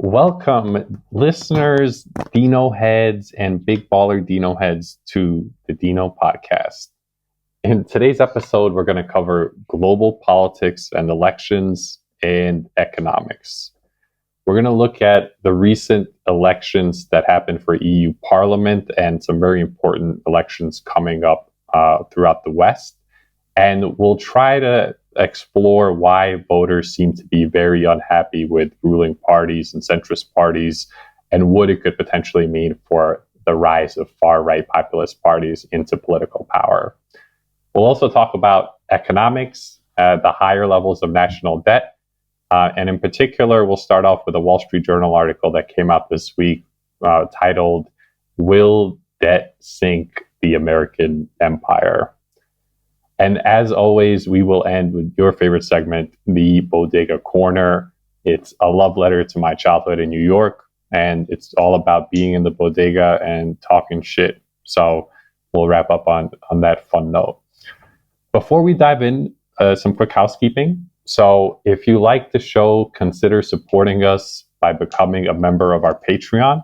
Welcome, listeners, Dino heads, and big baller Dino heads to the Dino podcast. In today's episode, we're going to cover global politics and elections and economics. We're going to look at the recent elections that happened for EU Parliament and some very important elections coming up throughout the West. And we'll try to explore why voters seem to be very unhappy with ruling parties and centrist parties and what it could potentially mean for the rise of far-right populist parties into political power. We'll also talk about economics, the higher levels of national debt, and in particular, we'll start off with a Wall Street Journal article that came out this week titled, "Will Debt Sink the American Empire?" And as always, we will end with your favorite segment, the Bodega Corner. It's a love letter to my childhood in New York, and it's all about being in the bodega and talking shit. So we'll wrap up on that fun note. Before we dive in, some quick housekeeping. So if you like the show, consider supporting us by becoming a member of our Patreon.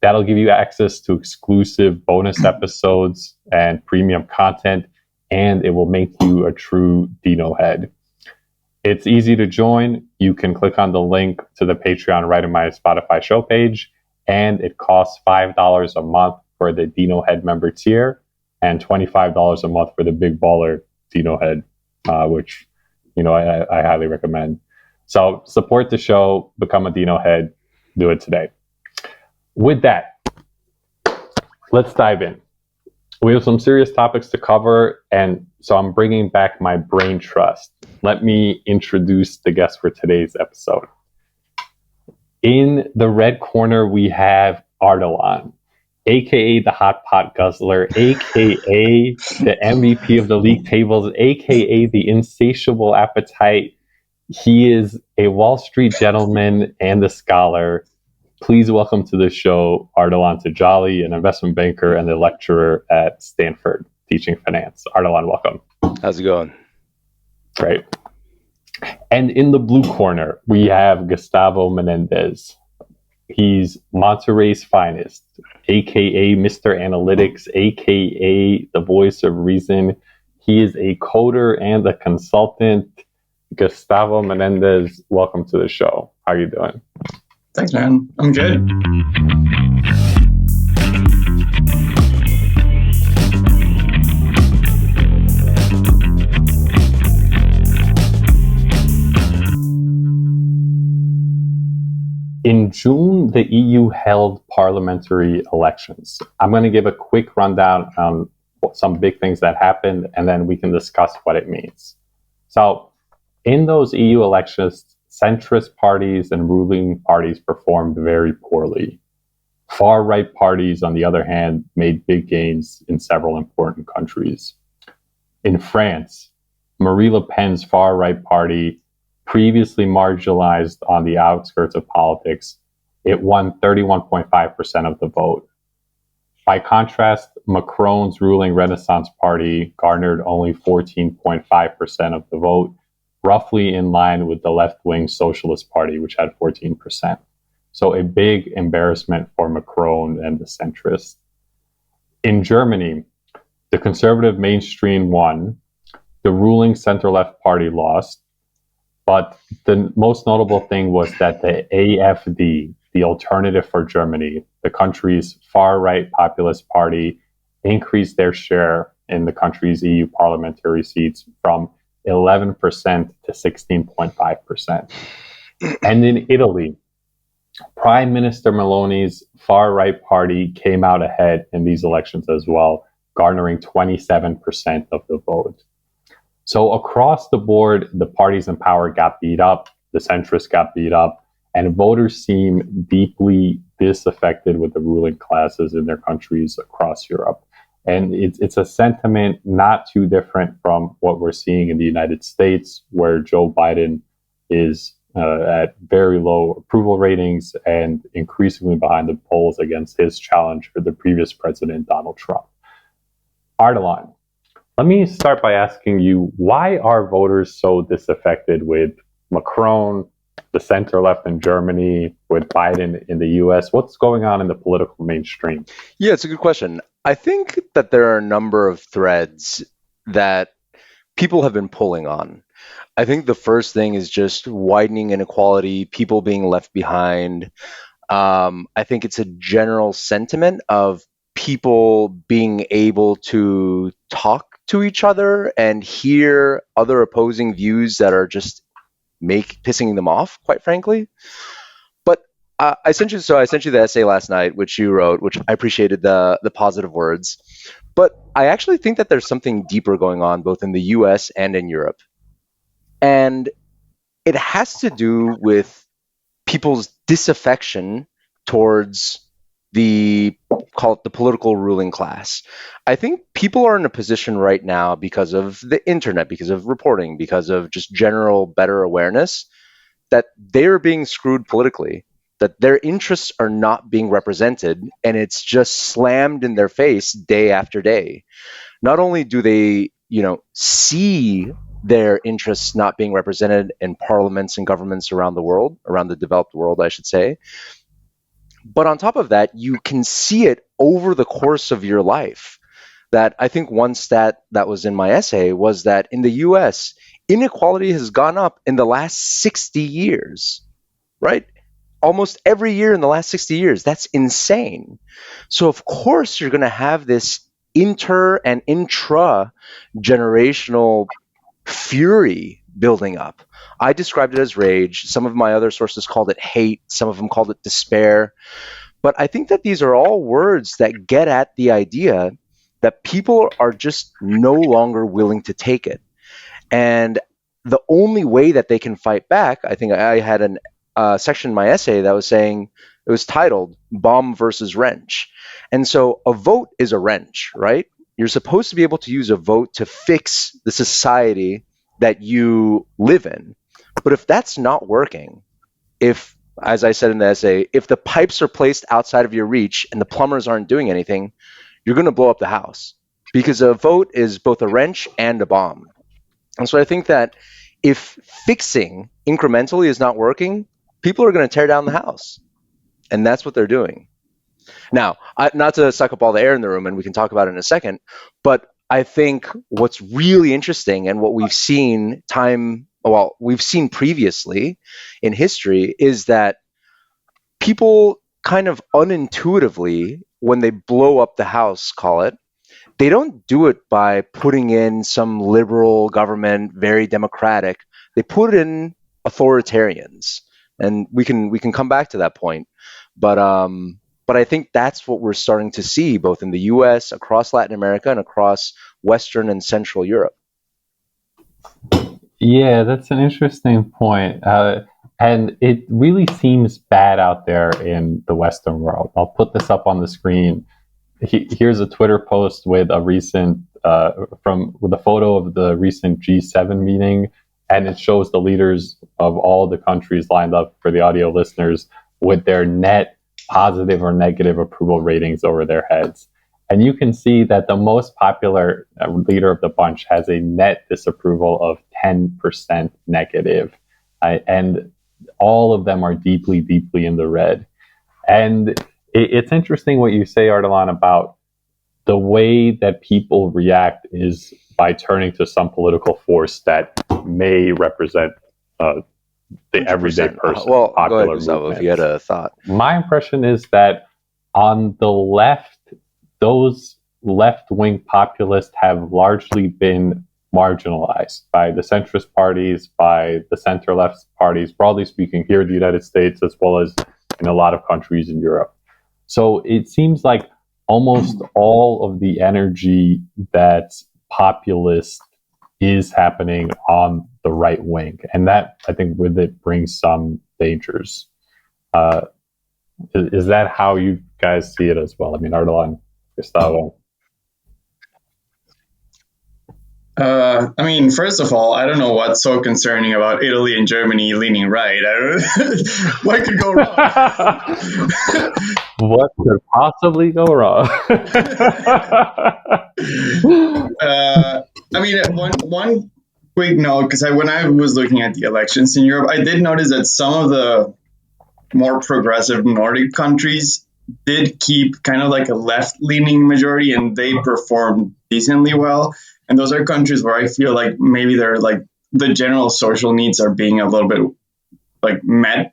That'll give you access to exclusive bonus episodes and premium content, and it will make you a true Dino head. It's easy to join. You can click on the link to the Patreon right in my Spotify show page, and it costs $5 a month for the Dino head member tier and $25 a month for the big baller Dino head, which I highly recommend. So support the show, become a Dino head, do it today. With that, let's dive in. We have some serious topics to cover, and so I'm bringing back my brain trust. Let me introduce the guest for today's episode. In the red corner, we have Ardalan, a.k.a. the Hot Pot Guzzler, a.k.a. the MVP of the league tables, a.k.a. the insatiable appetite. He is a Wall Street gentleman and a scholar. Please welcome to the show Ardalan Tajalli, an investment banker and a lecturer at Stanford teaching finance. Ardalan, welcome. How's it going? Great. And in the blue corner, we have Gustavo Menendez. He's Monterrey's finest, a.k.a. Mr. Analytics, a.k.a. the voice of reason. He is a coder and a consultant. Gustavo Menendez, welcome to the show. How are you doing? Thanks, man. I'm good. In June, the EU held parliamentary elections. I'm going to give a quick rundown on some big things that happened, and then we can discuss what it means. So, in those EU elections, centrist parties and ruling parties performed very poorly. Far-right parties, on the other hand, made big gains in several important countries. In France, Marine Le Pen's far-right party, previously marginalized on the outskirts of politics, it won 31.5% of the vote. By contrast, Macron's ruling Renaissance Party garnered only 14.5% of the vote, roughly in line with the left-wing Socialist Party, which had 14%. So a big embarrassment for Macron and the centrists. In Germany, the conservative mainstream won, the ruling center-left party lost, but the most notable thing was that the AfD, the Alternative for Germany, the country's far-right populist party, increased their share in the country's EU parliamentary seats from 11% to 16.5%. And in Italy, Prime Minister Meloni's far-right party came out ahead in these elections as well, garnering 27% of the vote. So across the board, the parties in power got beat up, the centrists got beat up, and voters seem deeply disaffected with the ruling classes in their countries across Europe. And it's a sentiment not too different from what we're seeing in the United States, where Joe Biden is at very low approval ratings and increasingly behind the polls against his challenger, the previous president, Donald Trump. Ardalan, let me start by asking you, why are voters so disaffected with Macron the center left in Germany, with Biden in the US? What's going on in the political mainstream? Yeah, it's a good question. I think that there are a number of threads that people have been pulling on. I think the first thing is just widening inequality, people being left behind. I think it's a general sentiment of people being able to talk to each other and hear other opposing views that are just pissing them off, quite frankly. But I sent you the essay last night, which you wrote, which I appreciated the positive words. But I actually think that there's something deeper going on both in the US and in Europe. And it has to do with people's disaffection towards call it the political ruling class. I think people are in a position right now because of the internet, because of reporting, because of just general better awareness, that they're being screwed politically, that their interests are not being represented, and it's just slammed in their face day after day. Not only do they, see their interests not being represented in parliaments and governments around the world, around the developed world, I should say, but on top of that, you can see it over the course of your life. That I think one stat that was in my essay was that in the US, inequality has gone up in the last 60 years, right? Almost every year in the last 60 years. That's insane. So of course you're going to have this inter and intra-generational fury building up. I described it as rage. Some of my other sources called it hate. Some of them called it despair. But I think that these are all words that get at the idea that people are just no longer willing to take it. And the only way that they can fight back, I think I had a section in my essay that was saying, it was titled Bomb versus Wrench. And so a vote is a wrench, right? You're supposed to be able to use a vote to fix the society that you live in. But if that's not working, if, as I said in the essay, if the pipes are placed outside of your reach and the plumbers aren't doing anything, you're going to blow up the house, because a vote is both a wrench and a bomb. And so I think that if fixing incrementally is not working, people are going to tear down the house. And that's what they're doing. Now, not to suck up all the air in the room, and we can talk about it in a second, but I think what's really interesting and what we've seen previously in history is that people kind of unintuitively, when they blow up the house, call it, they don't do it by putting in some liberal government, very democratic. They put in authoritarians, and we can come back to that point. But I think that's what we're starting to see both in the U.S., across Latin America, and across Western and Central Europe. Yeah, that's an interesting point. And it really seems bad out there in the Western world. I'll put this up on the screen. Here's a Twitter post with a recent with a photo of the recent G7 meeting, and it shows the leaders of all the countries lined up for the audio listeners with their net positive or negative approval ratings over their heads. And you can see that the most popular leader of the bunch has a net disapproval of 10% negative. And all of them are deeply, deeply in the red. And it's interesting what you say, Ardalan, about the way that people react is by turning to some political force that may represent the 100%. Everyday person. Well, go ahead, Gustavo, if you had a thought. My impression is that on the left, those left-wing populists have largely been marginalized by the centrist parties, by the center-left parties, broadly speaking, here in the United States, as well as in a lot of countries in Europe. So it seems like almost all of the energy that's populist is happening on the right wing. And that, I think, with it brings some dangers. Is that how you guys see it as well? I mean, Ardalan, Gustavo. First of all, I don't know what's so concerning about Italy and Germany leaning right. What could go wrong? What could possibly go wrong? quick note, because when I was looking at the elections in Europe, I did notice that some of the more progressive Nordic countries did keep kind of like a left-leaning majority, and they performed decently well. And those are countries where I feel like maybe they're like the general social needs are being a little bit like met.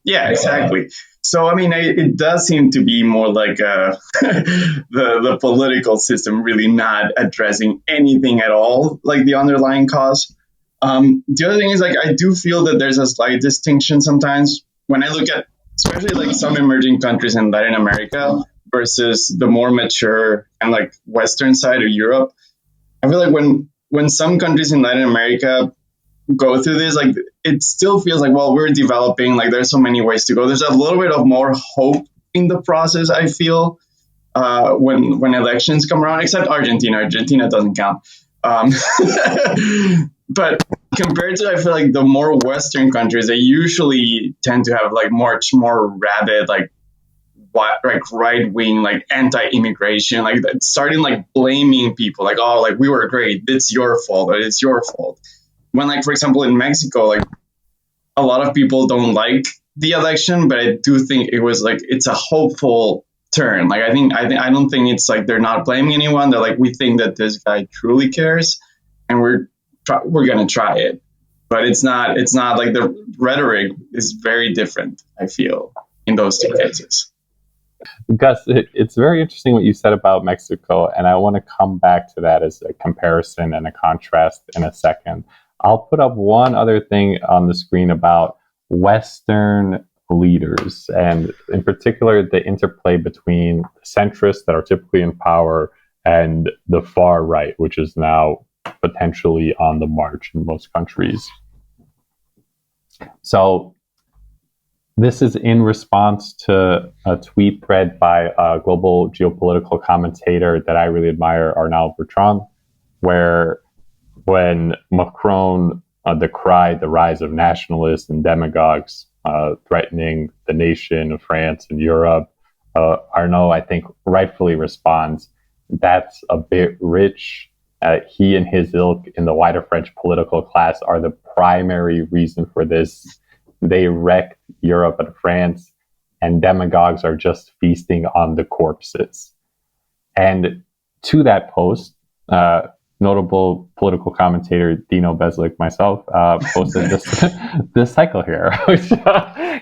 Yeah, exactly. So I mean, it does seem to be more like the political system really not addressing anything at all, like the underlying cause. The other thing is like I do feel that there's a slight distinction sometimes when I look at, especially like some emerging countries in Latin America versus the more mature and like Western side of Europe. I feel like when some countries in Latin America go through this, like it still feels like, well, we're developing, like there's so many ways to go. There's a little bit of more hope in the process, I feel, when elections come around, except Argentina. Argentina doesn't count. But compared to, I feel like the more Western countries, they usually tend to have like much more rabid, like right wing, like anti-immigration, like starting like blaming people, like, oh, like we were great, it's your fault, or it's your fault. When, like, for example, in Mexico, like a lot of people don't like the election, but I do think it was like it's a hopeful turn. Like I don't think it's like they're not blaming anyone. They're like, we think that this guy truly cares, and we're gonna try it. But it's not like the rhetoric is very different, I feel, in those two cases. Gus, it's very interesting what you said about Mexico, and I want to come back to that as a comparison and a contrast in a second. I'll put up one other thing on the screen about Western leaders, and in particular, the interplay between the centrists that are typically in power and the far right, which is now potentially on the march in most countries. So this is in response to a tweet thread by a global geopolitical commentator that I really admire, Arnaud Bertrand, where when Macron decried the rise of nationalists and demagogues threatening the nation of France and Europe, Arnaud, I think, rightfully responds, that's a bit rich. He and his ilk in the wider French political class are the primary reason for this. They wrecked Europe and France, and demagogues are just feasting on the corpses. And to that post, notable political commentator Dino, myself, posted this cycle here, which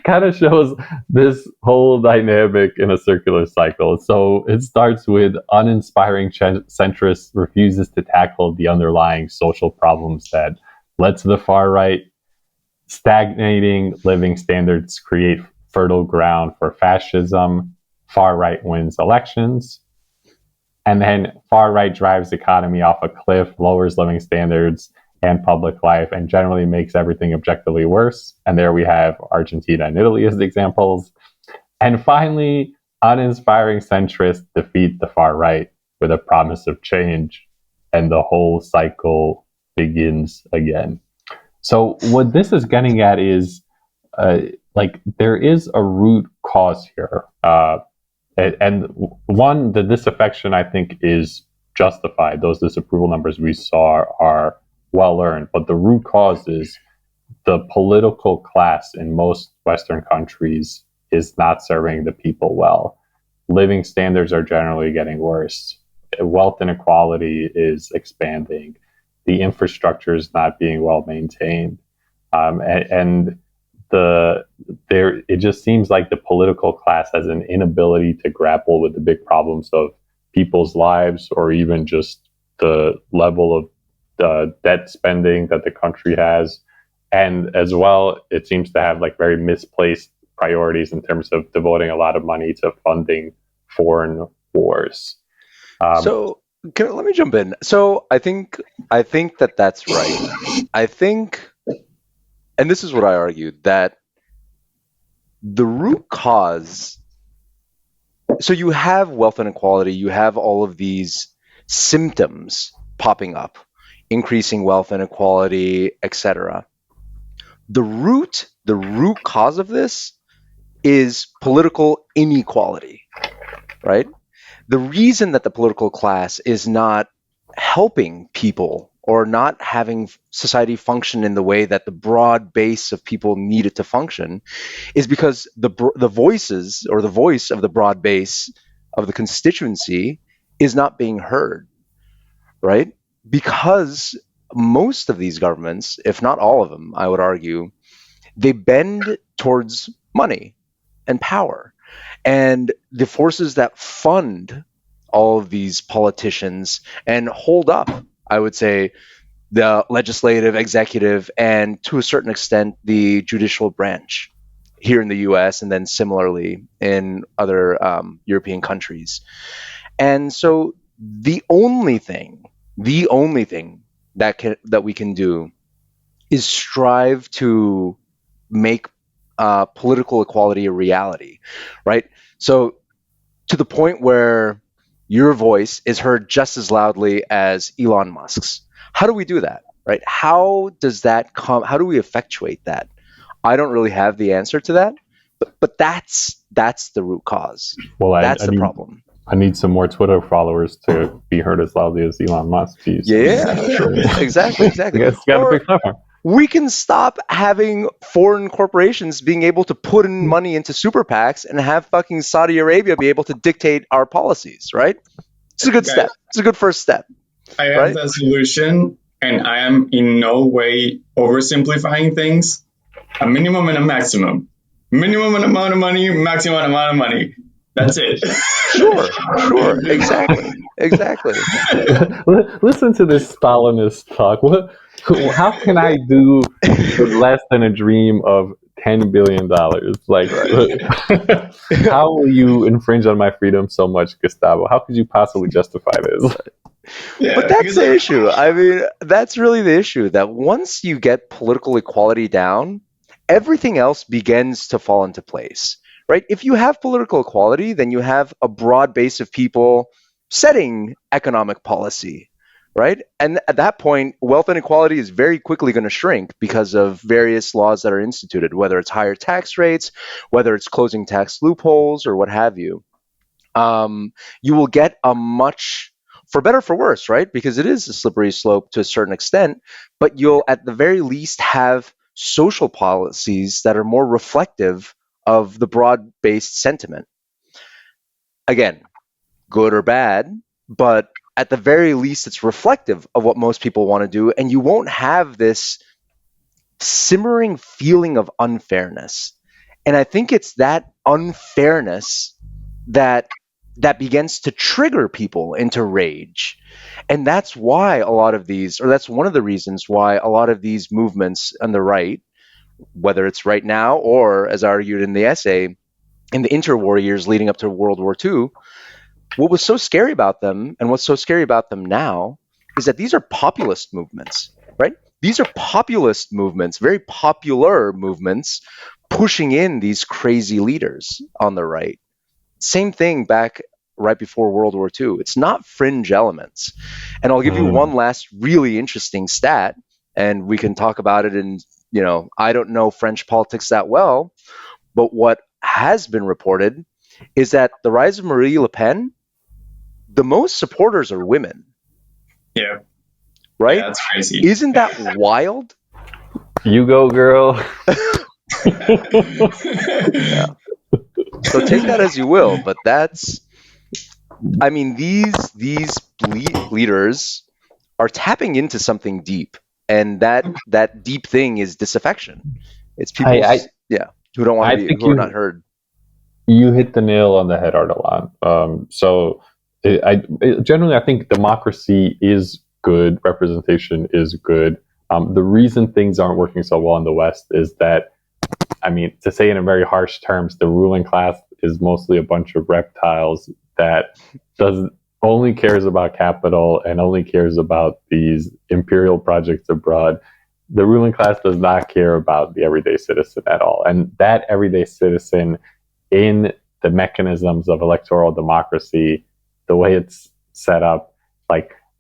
kind of shows this whole dynamic in a circular cycle. So it starts with uninspiring centrist refuses to tackle the underlying social problems that led to the far right. Stagnating living standards create fertile ground for fascism. Far right wins elections. And then far right drives the economy off a cliff, lowers living standards and public life, and generally makes everything objectively worse. And there we have Argentina and Italy as the examples. And finally, uninspiring centrists defeat the far right with a promise of change, and the whole cycle begins again. So what this is getting at is, like, there is a root cause here. And one, the disaffection, I think, is justified. Those disapproval numbers we saw are well earned. But the root cause is the political class in most Western countries is not serving the people well. Living standards are generally getting worse. Wealth inequality is expanding. The infrastructure is not being well maintained. It just seems like the political class has an inability to grapple with the big problems of people's lives, or even just the level of the debt spending that the country has. And as well, it seems to have like very misplaced priorities in terms of devoting a lot of money to funding foreign wars. Let me jump in. So I think that that's right. I think, and this is what I argued, that the root cause, so you have wealth inequality, you have all of these symptoms popping up, increasing wealth inequality, etc. The root cause of this is political inequality, right? The reason that the political class is not helping people or not having society function in the way that the broad base of people need it to function is because the voices, or the voice of the broad base of the constituency, is not being heard, right? Because most of these governments, if not all of them, I would argue, they bend towards money and power. And the forces that fund all of these politicians and hold up, I would say, the legislative, executive, and to a certain extent, the judicial branch here in the US, and then similarly in other European countries. And so the only thing that we can do is strive to make political equality a reality, right? So to the point where your voice is heard just as loudly as Elon Musk's. How do we do that, right? How does that come? How do we effectuate that? I don't really have the answer to that, but that's the root cause. Well, that's the problem. I need some more Twitter followers to be heard as loudly as Elon Musk. Jeez. Yeah, sure. Exactly. It's got to be clever. We can stop having foreign corporations being able to put in money into super PACs and have fucking Saudi Arabia be able to dictate our policies, right? It's a good step. It's a good first step. I have the solution, and I am in no way oversimplifying things. A minimum and a maximum. Minimum amount of money, maximum amount of money. That's it. Sure. Exactly. Listen to this Stalinist talk. How can I do less than a dream of $10 billion? Like, how will you infringe on my freedom so much, Gustavo? How could you possibly justify this? Yeah, but that's the issue. I mean, that's really the issue, that once you get political equality down, everything else begins to fall into place, right? If you have political equality, then you have a broad base of people setting economic policy, right? And at that point, wealth inequality is very quickly going to shrink because of various laws that are instituted, whether it's higher tax rates, whether it's closing tax loopholes, or what have you. You will get a much, for better or for worse, right? Because it is a slippery slope to a certain extent, but you'll at the very least have social policies that are more reflective of the broad-based sentiment. Again, good or bad, but at the very least, it's reflective of what most people want to do, and you won't have this simmering feeling of unfairness. And I think it's that unfairness that begins to trigger people into rage. And that's why a lot of these, or that's one of the reasons why a lot of these movements on the right, whether it's right now or, as argued in the essay, in the interwar years leading up to World War II, what was so scary about them, and what's so scary about them now, is that these are populist movements, right? These are populist movements, very popular movements, pushing in these crazy leaders on the right. Same thing back right before World War II. It's not fringe elements. And I'll give you one last really interesting stat, and we can talk about it in, I don't know French politics that well, but what has been reported is that the rise of Marine Le Pen, the most supporters are women. Yeah. Right? Yeah, that's crazy. Isn't that wild? You go, girl. Yeah. So take that as you will, but these leaders are tapping into something deep, and that deep thing is disaffection. It's people, who don't want to be, who are not heard. You hit the nail on the head, Ardalan. Generally, I think democracy is good, representation is good. The reason things aren't working so well in the West is that, to say in very harsh terms, the ruling class is mostly a bunch of reptiles that only cares about capital and only cares about these imperial projects abroad. The ruling class does not care about the everyday citizen at all. And that everyday citizen, in the mechanisms of electoral democracy, the way it's set up,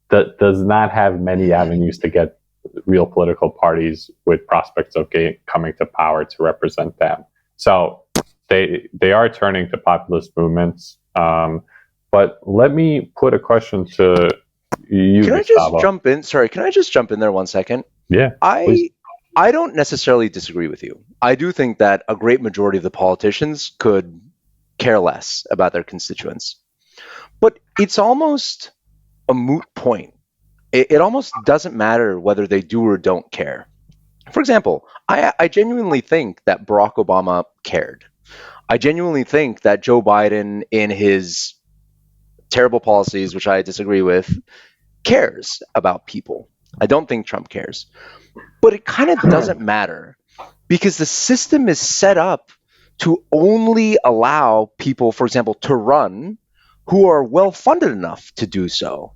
does not have many avenues to get real political parties with prospects of coming to power to represent them. So they are turning to populist movements. But let me put a question to You, Can I just Gustavo. jump in? Sorry, can I just jump in there 1 second? Yeah, please. I don't necessarily disagree with you. I do think that a great majority of the politicians could care less about their constituents. But it's almost a moot point. It almost doesn't matter whether they do or don't care. For example, I genuinely think that Barack Obama cared. I genuinely think that Joe Biden, in his terrible policies, which I disagree with, cares about people. I don't think Trump cares. But it kind of doesn't matter because the system is set up to only allow people, for example, to run who are well funded enough to do so.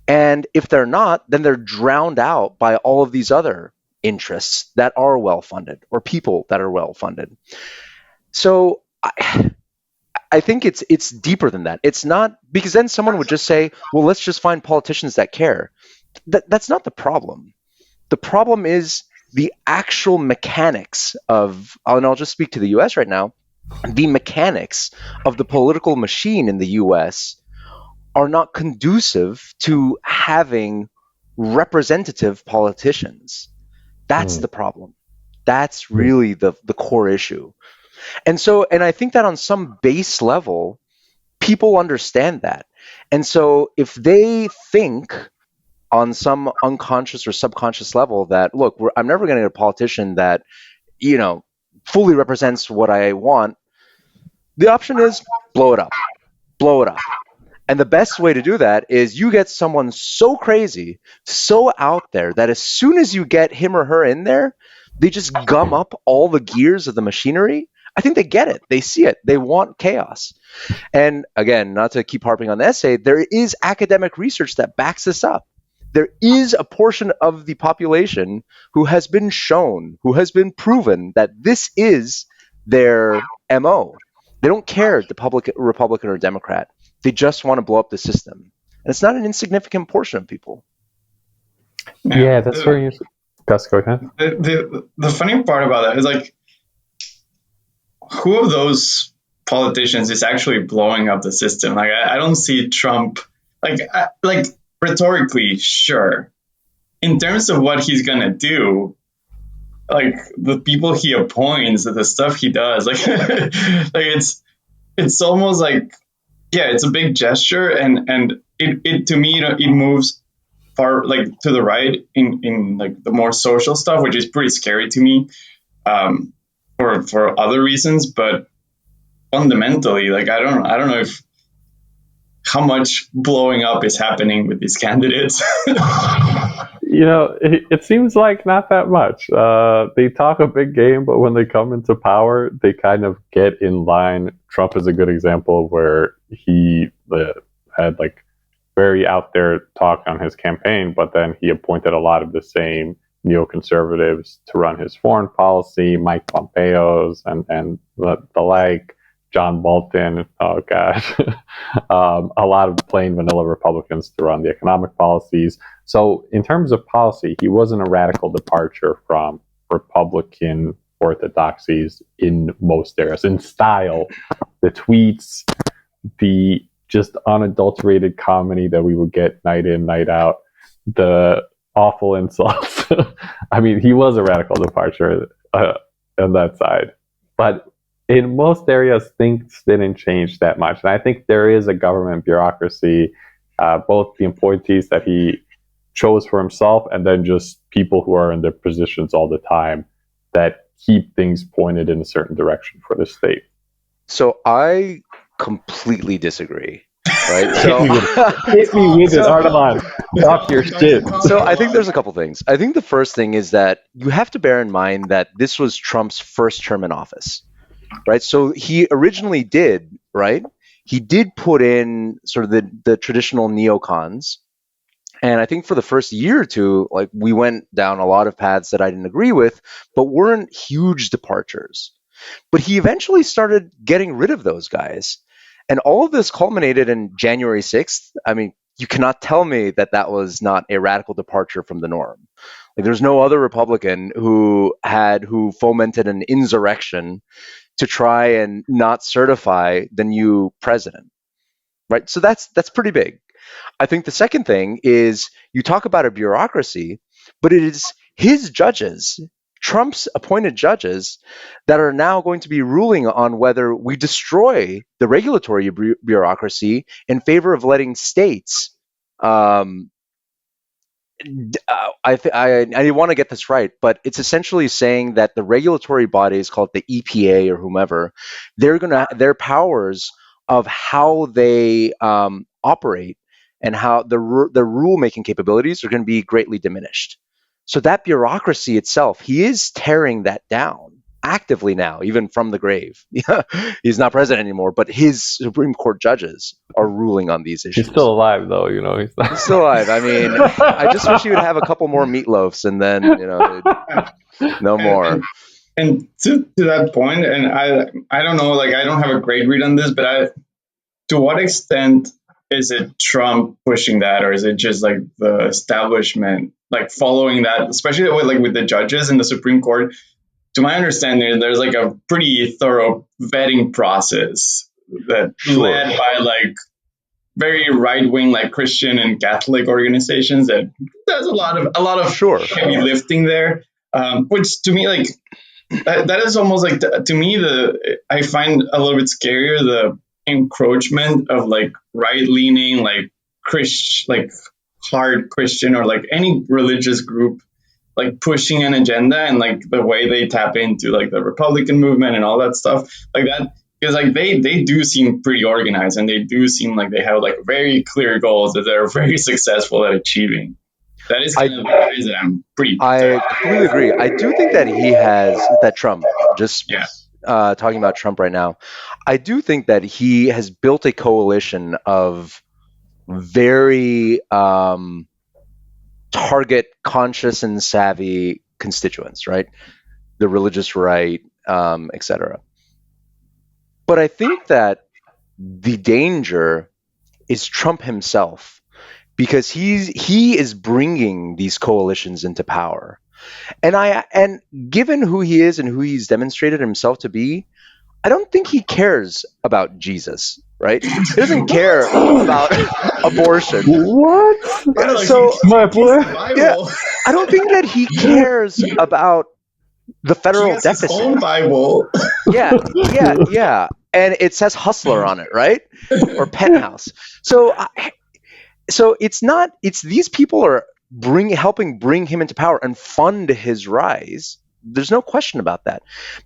And if they're not, then they're drowned out by all of these other interests that are well funded or people that are well funded. So I think it's deeper than that. It's not because then someone would just say, well, let's just find politicians that care. That's not the problem. The problem is the actual mechanics of, and I'll just speak to the US right now, the mechanics of the political machine in the US are not conducive to having representative politicians. That's the problem. That's really the core issue. And I think that on some base level, people understand that. And so if they think on some unconscious or subconscious level that, look, I'm never going to get a politician that, fully represents what I want, the option is blow it up. Blow it up. And the best way to do that is you get someone so crazy, so out there, that as soon as you get him or her in there, they just gum up all the gears of the machinery. I think they get it. They see it. They want chaos. And again, not to keep harping on the essay, there is academic research that backs this up. There is a portion of the population who has been shown, who has been proven that this is their MO. They don't care Republican or Democrat. They just want to blow up the system. And it's not an insignificant portion of people. Yeah, that's very interesting. Gus, go ahead. The funny part about that is, like, who of those politicians is actually blowing up the system? Like, I don't see Trump, like rhetorically, sure. In terms of what he's gonna do, like the people he appoints, the stuff he does, like it's almost like, yeah, it's a big gesture, and it to me, it moves far, like, to the right in like the more social stuff, which is pretty scary to me, for other reasons. But fundamentally, like, I don't know if how much blowing up is happening with these candidates. It seems like not that much. They talk a big game, but when they come into power, they kind of get in line. Trump is a good example where he had like very out there talk on his campaign, but then he appointed a lot of the same neoconservatives to run his foreign policy, Mike Pompeo's and the like, John Bolton, oh gosh, a lot of plain vanilla Republicans to run the economic policies. So in terms of policy, he wasn't a radical departure from Republican orthodoxies in most areas. In style, the tweets, the just unadulterated comedy that we would get night in, night out, the awful insults. I mean, he was a radical departure on that side. But in most areas, things didn't change that much. And I think there is a government bureaucracy, both the appointees that he chose for himself and then just people who are in their positions all the time that keep things pointed in a certain direction for the state. So I completely disagree. Right? So, hit me with it, Ardalan. Talk your shit. So I think there's a couple things. I think the first thing is that you have to bear in mind that this was Trump's first term in office. Right, so he originally did, right? He did put in sort of the traditional neocons, and I think for the first year or two, like, we went down a lot of paths that I didn't agree with, but weren't huge departures. But he eventually started getting rid of those guys, and all of this culminated in January 6th. I mean, you cannot tell me that that was not a radical departure from the norm. Like, there's no other Republican who fomented an insurrection to try and not certify the new president, right? So that's pretty big. I think the second thing is you talk about a bureaucracy, but it is his judges, Trump's appointed judges, that are now going to be ruling on whether we destroy the regulatory bureaucracy in favor of letting states. I want to get this right, but it's essentially saying that the regulatory bodies, called the EPA or whomever, their powers of how they operate and how the rule making capabilities are going to be greatly diminished. So that bureaucracy itself, he is tearing that down actively now, even from the grave. He's not president anymore, but his Supreme Court judges are ruling on these issues. He's still alive, though. He's still alive. I mean, I just wish he would have a couple more meatloafs, and then no more. And to that point, and I don't know, like I don't have a great read on this, but to what extent is it Trump pushing that, or is it just like the establishment like following that, especially with the judges in the Supreme Court? To my understanding, there's like a pretty thorough vetting process that led by like very right-wing, like Christian and Catholic organizations. That there's a lot of heavy lifting there, which to me, like that is almost like to me I find a little bit scarier the encroachment of like right-leaning, like hard Christian or like any religious group, like pushing an agenda and like the way they tap into like the Republican movement and all that stuff like that. Because like they do seem pretty organized, and they do seem like they have like very clear goals that they're very successful at achieving. That is kind of the ways that I'm pretty. I completely agree. I do think that he has that Trump. Just talking about Trump right now, I do think that he has built a coalition of very target conscious and savvy constituents, right? The religious right, etc. But I think that the danger is Trump himself, because he is bringing these coalitions into power. And given who he is and who he's demonstrated himself to be, I don't think he cares about Jesus, right? He doesn't care about abortion. What? So, my boy. I don't think that he cares about the federal deficit. His own Bible. Yeah. And it says hustler on it, right? Or penthouse. So it's these people are helping bring him into power and fund his rise. There's no question about that.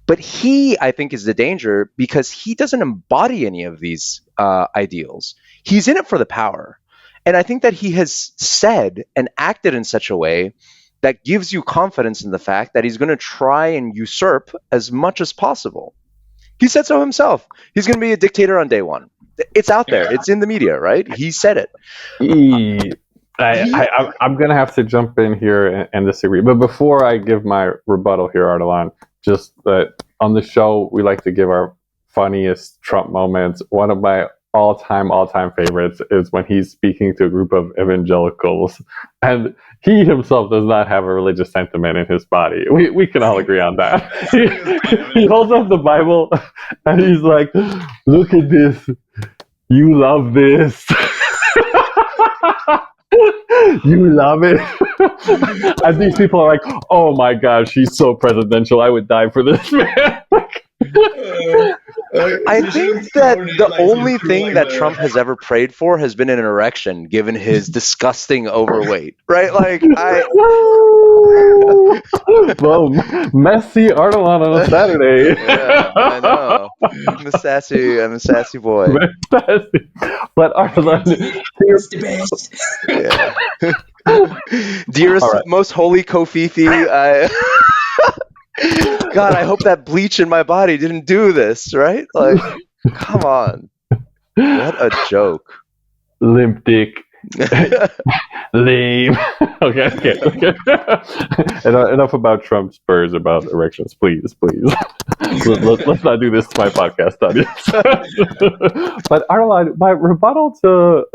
But he, I think, is the danger, because he doesn't embody any of these ideals. He's in it for the power. And I think that he has said and acted in such a way that gives you confidence in the fact that he's going to try and usurp as much as possible. He said so himself. He's going to be a dictator on day one. It's out there. It's in the media, right? He said it. I'm going to have to jump in here and disagree. But before I give my rebuttal here, Ardalan, just that on the show, we like to give our funniest Trump moments. One of my all-time favorites is when he's speaking to a group of evangelicals, and he himself does not have a religious sentiment in his body. We can all agree on that. He holds up the Bible and he's like, "Look at this. You love this." You love it. And these people are like, "Oh my gosh, he's so presidential. I would die for this man." I think that the only thing that Trump has ever prayed for has been an erection, given his disgusting overweight, right? Like, well, messy Ardalan on a Saturday. Yeah, I know. I'm a sassy boy. Messy. But Ardalan, dearest, most holy Kofifi, God, I hope that bleach in my body didn't do this, right? Like, come on. What a joke. Limp dick. Lame. Okay. Enough about Trump's spurs about erections, please. Let's not do this to my podcast audience. But Ardalan, my rebuttal to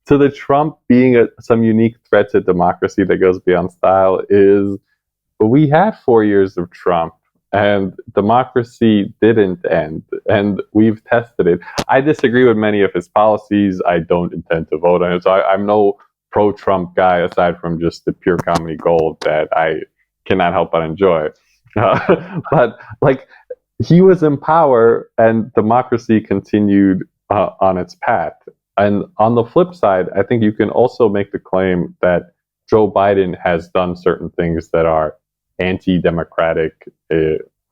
the Trump being some unique threat to democracy that goes beyond style is, we had 4 years of Trump, and democracy didn't end, and we've tested it. I disagree with many of his policies. I don't intend to vote on it, so I'm no pro-Trump guy aside from just the pure comedy gold that I cannot help but enjoy. But like, he was in power, and democracy continued on its path. And on the flip side, I think you can also make the claim that Joe Biden has done certain things that are anti-democratic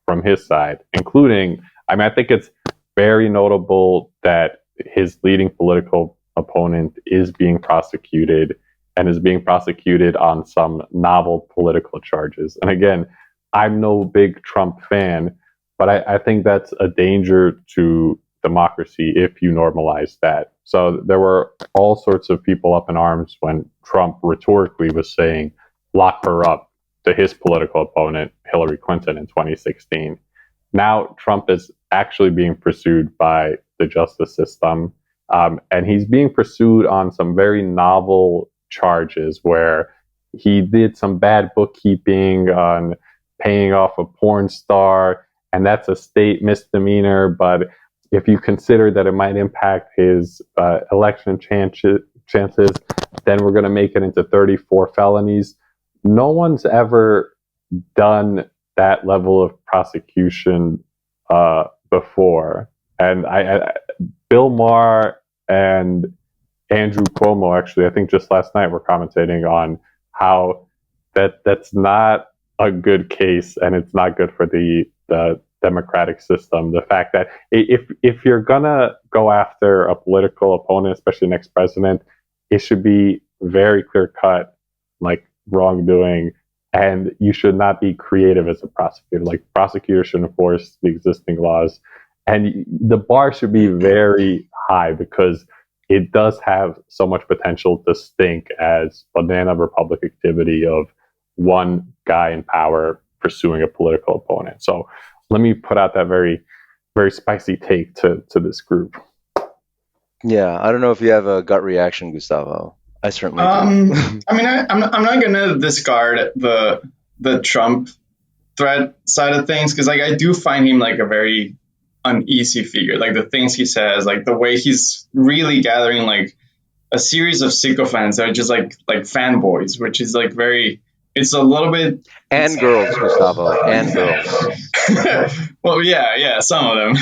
from his side, including, I mean, I think it's very notable that his leading political opponent is being prosecuted, and is being prosecuted on some novel political charges. And again, I'm no big Trump fan, but I think that's a danger to democracy if you normalize that. So there were all sorts of people up in arms when Trump rhetorically was saying, lock her up, to his political opponent, Hillary Clinton, in 2016. Now Trump is actually being pursued by the justice system, and he's being pursued on some very novel charges where he did some bad bookkeeping on paying off a porn star, and that's a state misdemeanor, but if you consider that it might impact his election chances, then we're going to make it into 34 felonies. No one's ever done that level of prosecution before. And Bill Maher and Andrew Cuomo, actually, I think just last night, were commentating on how that's not a good case, and it's not good for the democratic system. The fact that if you're gonna go after a political opponent, especially the next president, it should be very clear cut, like wrongdoing, and you should not be creative as a prosecutor. Like, prosecutors should enforce the existing laws, and the bar should be very high, because it does have so much potential to stink as banana republic activity of one guy in power pursuing a political opponent. So let me put out that very, very spicy take to this group. Yeah, I don't know if you have a gut reaction, Gustavo. I certainly do. I mean, I'm not gonna discard the Trump threat side of things, because like I do find him like a very uneasy figure. Like the things he says, like the way he's really gathering like a series of sycophants that are just like fanboys, which is like very. It's a little bit. And girls, Gustavo, and girls. Well, yeah, some of them.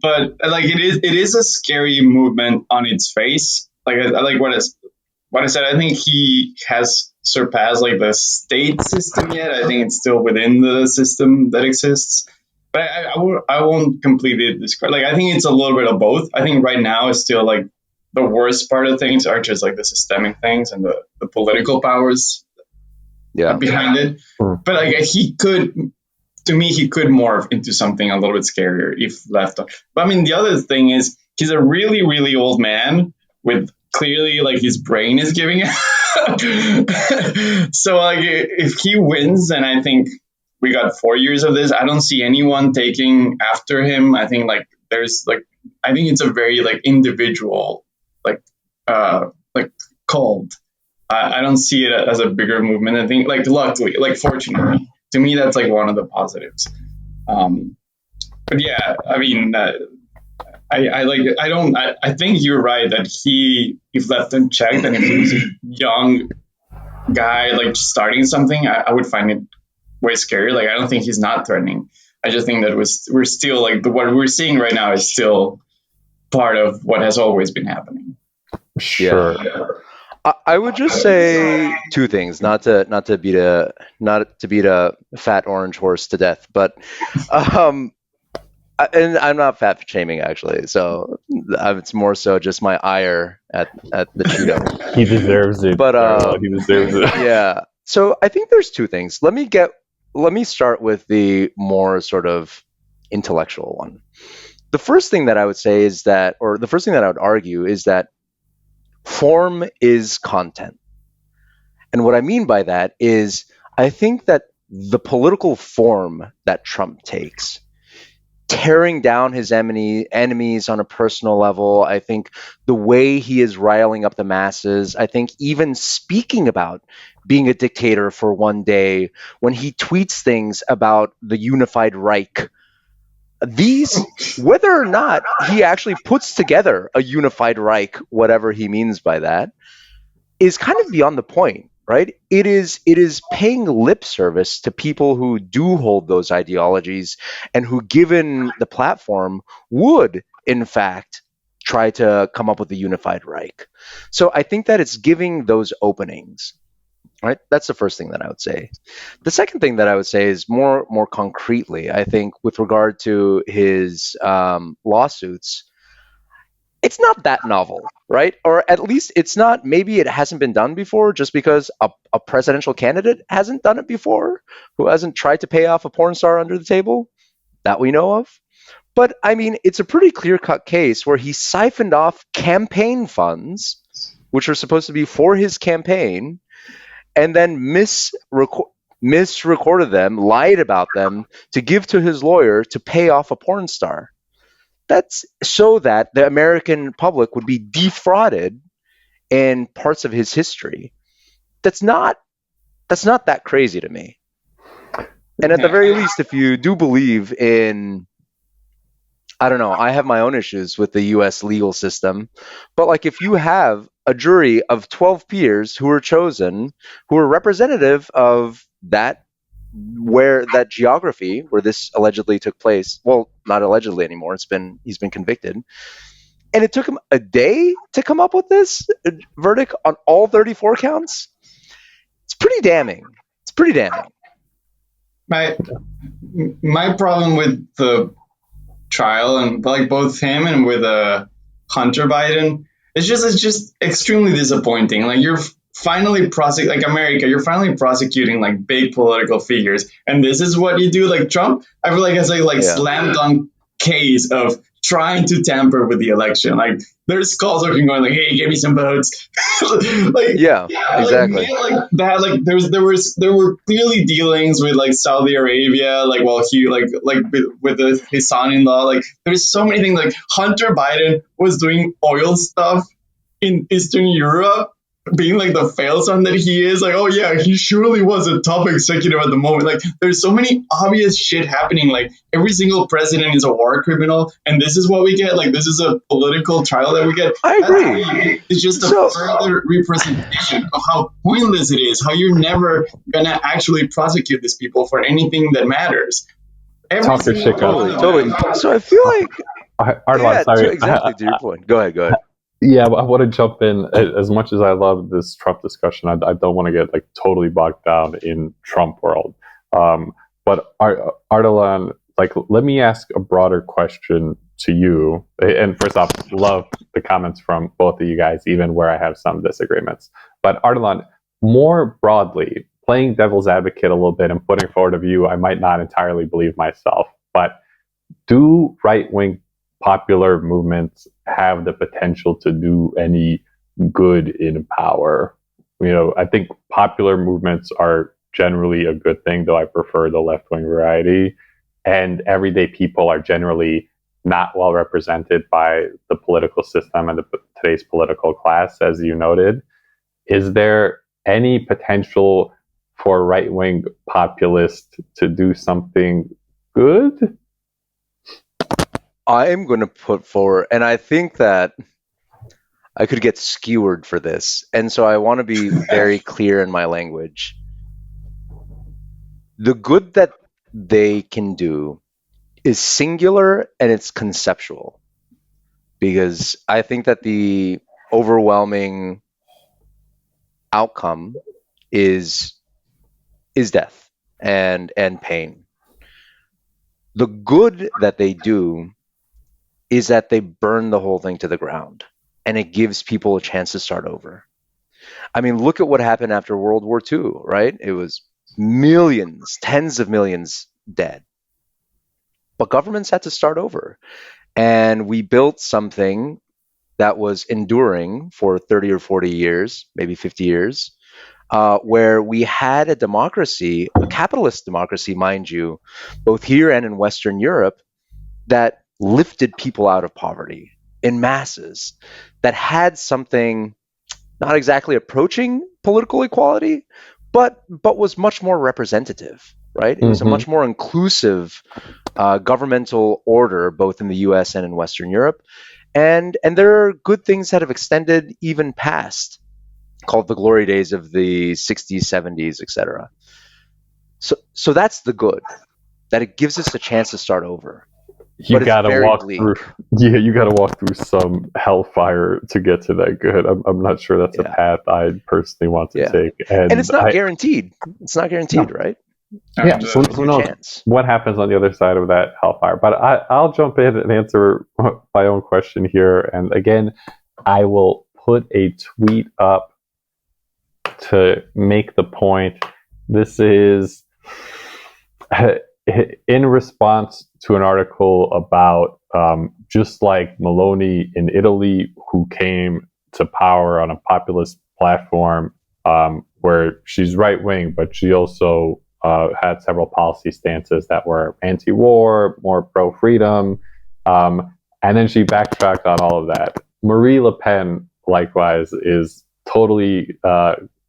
But like it is a scary movement on its face. Like I like what I said. I think he has surpassed like the state system yet. I think it's still within the system that exists. But I won't completely describe. Like I think it's a little bit of both. I think right now it's still like the worst part of things are just like the systemic things and the political powers behind it. But like he could morph into something a little bit scarier if left on. But I mean, the other thing is he's a really, really old man with clearly like his brain is giving out. So like if he wins, and I think we got 4 years of this, I don't see anyone taking after him. I think like there's like, I think it's a very like individual like cult. I don't see it as a bigger movement. I think like luckily, like fortunately, to me that's like one of the positives. But yeah, I mean, I think you're right that if left unchecked, and if he was a young guy like starting something, I would find it way scary. Like I don't think he's not threatening. I just think that we're still like what we're seeing right now is still part of what has always been happening. Sure. Yeah. I would just say two things, not to beat a fat orange horse to death, but and I'm not fat shaming actually, so it's more so just my ire at the Cheeto. He deserves it, but he deserves it. Yeah. So I think there's two things. Let me start with the more sort of intellectual one. The first thing that I would say is that, or the first thing that I would argue is that form is content. And what I mean by that is I think that the political form that Trump takes tearing down his enemies on a personal level. I think the way he is riling up the masses, I think even speaking about being a dictator for one day, when he tweets things about the unified Reich, whether or not he actually puts together a unified Reich, whatever he means by that, is kind of beyond the point, right? It is paying lip service to people who do hold those ideologies and who, given the platform, would in fact try to come up with a unified Reich. So I think that it's giving those openings. Right? That's the first thing that I would say. The second thing that I would say is more concretely, I think, with regard to his lawsuits, it's not that novel, right? Or at least it's not, maybe it hasn't been done before just because a presidential candidate hasn't done it before, who hasn't tried to pay off a porn star under the table that we know of. But I mean, it's a pretty clear-cut case where he siphoned off campaign funds, which are supposed to be for his campaign, and then misrecorded them, lied about them to give to his lawyer to pay off a porn star. That's so that the American public would be defrauded in parts of his history. That's not that crazy to me. And at the very least, if you do believe in, I don't know, I have my own issues with the US legal system, but like if you have a jury of 12 peers who are chosen, who are representative of that, where that geography where this allegedly took place, well, not allegedly anymore, he's been convicted, and it took him a day to come up with this verdict on all 34 counts. It's pretty damning. My problem with the trial and like both him and with Hunter Biden, it's just extremely disappointing. Like you're finally you're finally prosecuting like big political figures, and this is what you do. Like Trump, I feel like has a slam dunk case of trying to tamper with the election. Like there's calls looking going like, "Hey, give me some votes." Exactly. Like that. Like there were clearly dealings with like Saudi Arabia. Like while he with his son-in-law. Like there's so many things. Like Hunter Biden was doing oil stuff in Eastern Europe, being like the fail son that he is. Like, oh yeah, he surely was a top executive at the moment. Like there's so many obvious shit happening. Like every single president is a war criminal, and this is what we get. Like this is a political trial that we get. I agree. It's just a further representation of how pointless it is, how you're never gonna actually prosecute these people for anything that matters. Talk your shit, totally. So I feel like Ardalan, sorry. Exactly to your point. Go ahead. Yeah, I want to jump in. As much as I love this Trump discussion, I don't want to get like totally bogged down in Trump world. But Ardalan, like, let me ask a broader question to you. And first off, love the comments from both of you guys, even where I have some disagreements. But Ardalan, more broadly, playing devil's advocate a little bit and putting forward a view I might not entirely believe myself, but do right-wing popular movements have the potential to do any good in power? You know, I think popular movements are generally a good thing, though I prefer the left-wing variety. And everyday people are generally not well represented by the political system and today's political class, as you noted. Is there any potential for right-wing populists to do something good? I am going to put forward, and I think that I could get skewered for this, and so I want to be very clear in my language. The good that they can do is singular and it's conceptual, because I think that the overwhelming outcome is death and pain. The good that they do is that they burn the whole thing to the ground, and it gives people a chance to start over. I mean, look at what happened after World War II, right? It was millions, tens of millions dead. But governments had to start over. And we built something that was enduring for 30 or 40 years, maybe 50 years, where we had a democracy, a capitalist democracy, mind you, both here and in Western Europe, that lifted people out of poverty in masses, that had something not exactly approaching political equality, but was much more representative, right? It was a much more inclusive governmental order, both in the U.S. and in Western Europe, and there are good things that have extended even past, called the glory days of the 60s, 70s, etc. So that's the good, that it gives us a chance to start over. You gotta walk through some hellfire to get to that good. I'm not sure that's a path I personally want to take, and it's not guaranteed. It's not guaranteed, right? Yeah, who knows what happens on the other side of that hellfire? But I'll jump in and answer my own question here. And again, I will put a tweet up to make the point. This is in response to an article about just like Meloni in Italy, who came to power on a populist platform where she's right wing, but she also had several policy stances that were anti-war, more pro-freedom, and then she backtracked on all of that. Marie Le Pen, likewise, is totally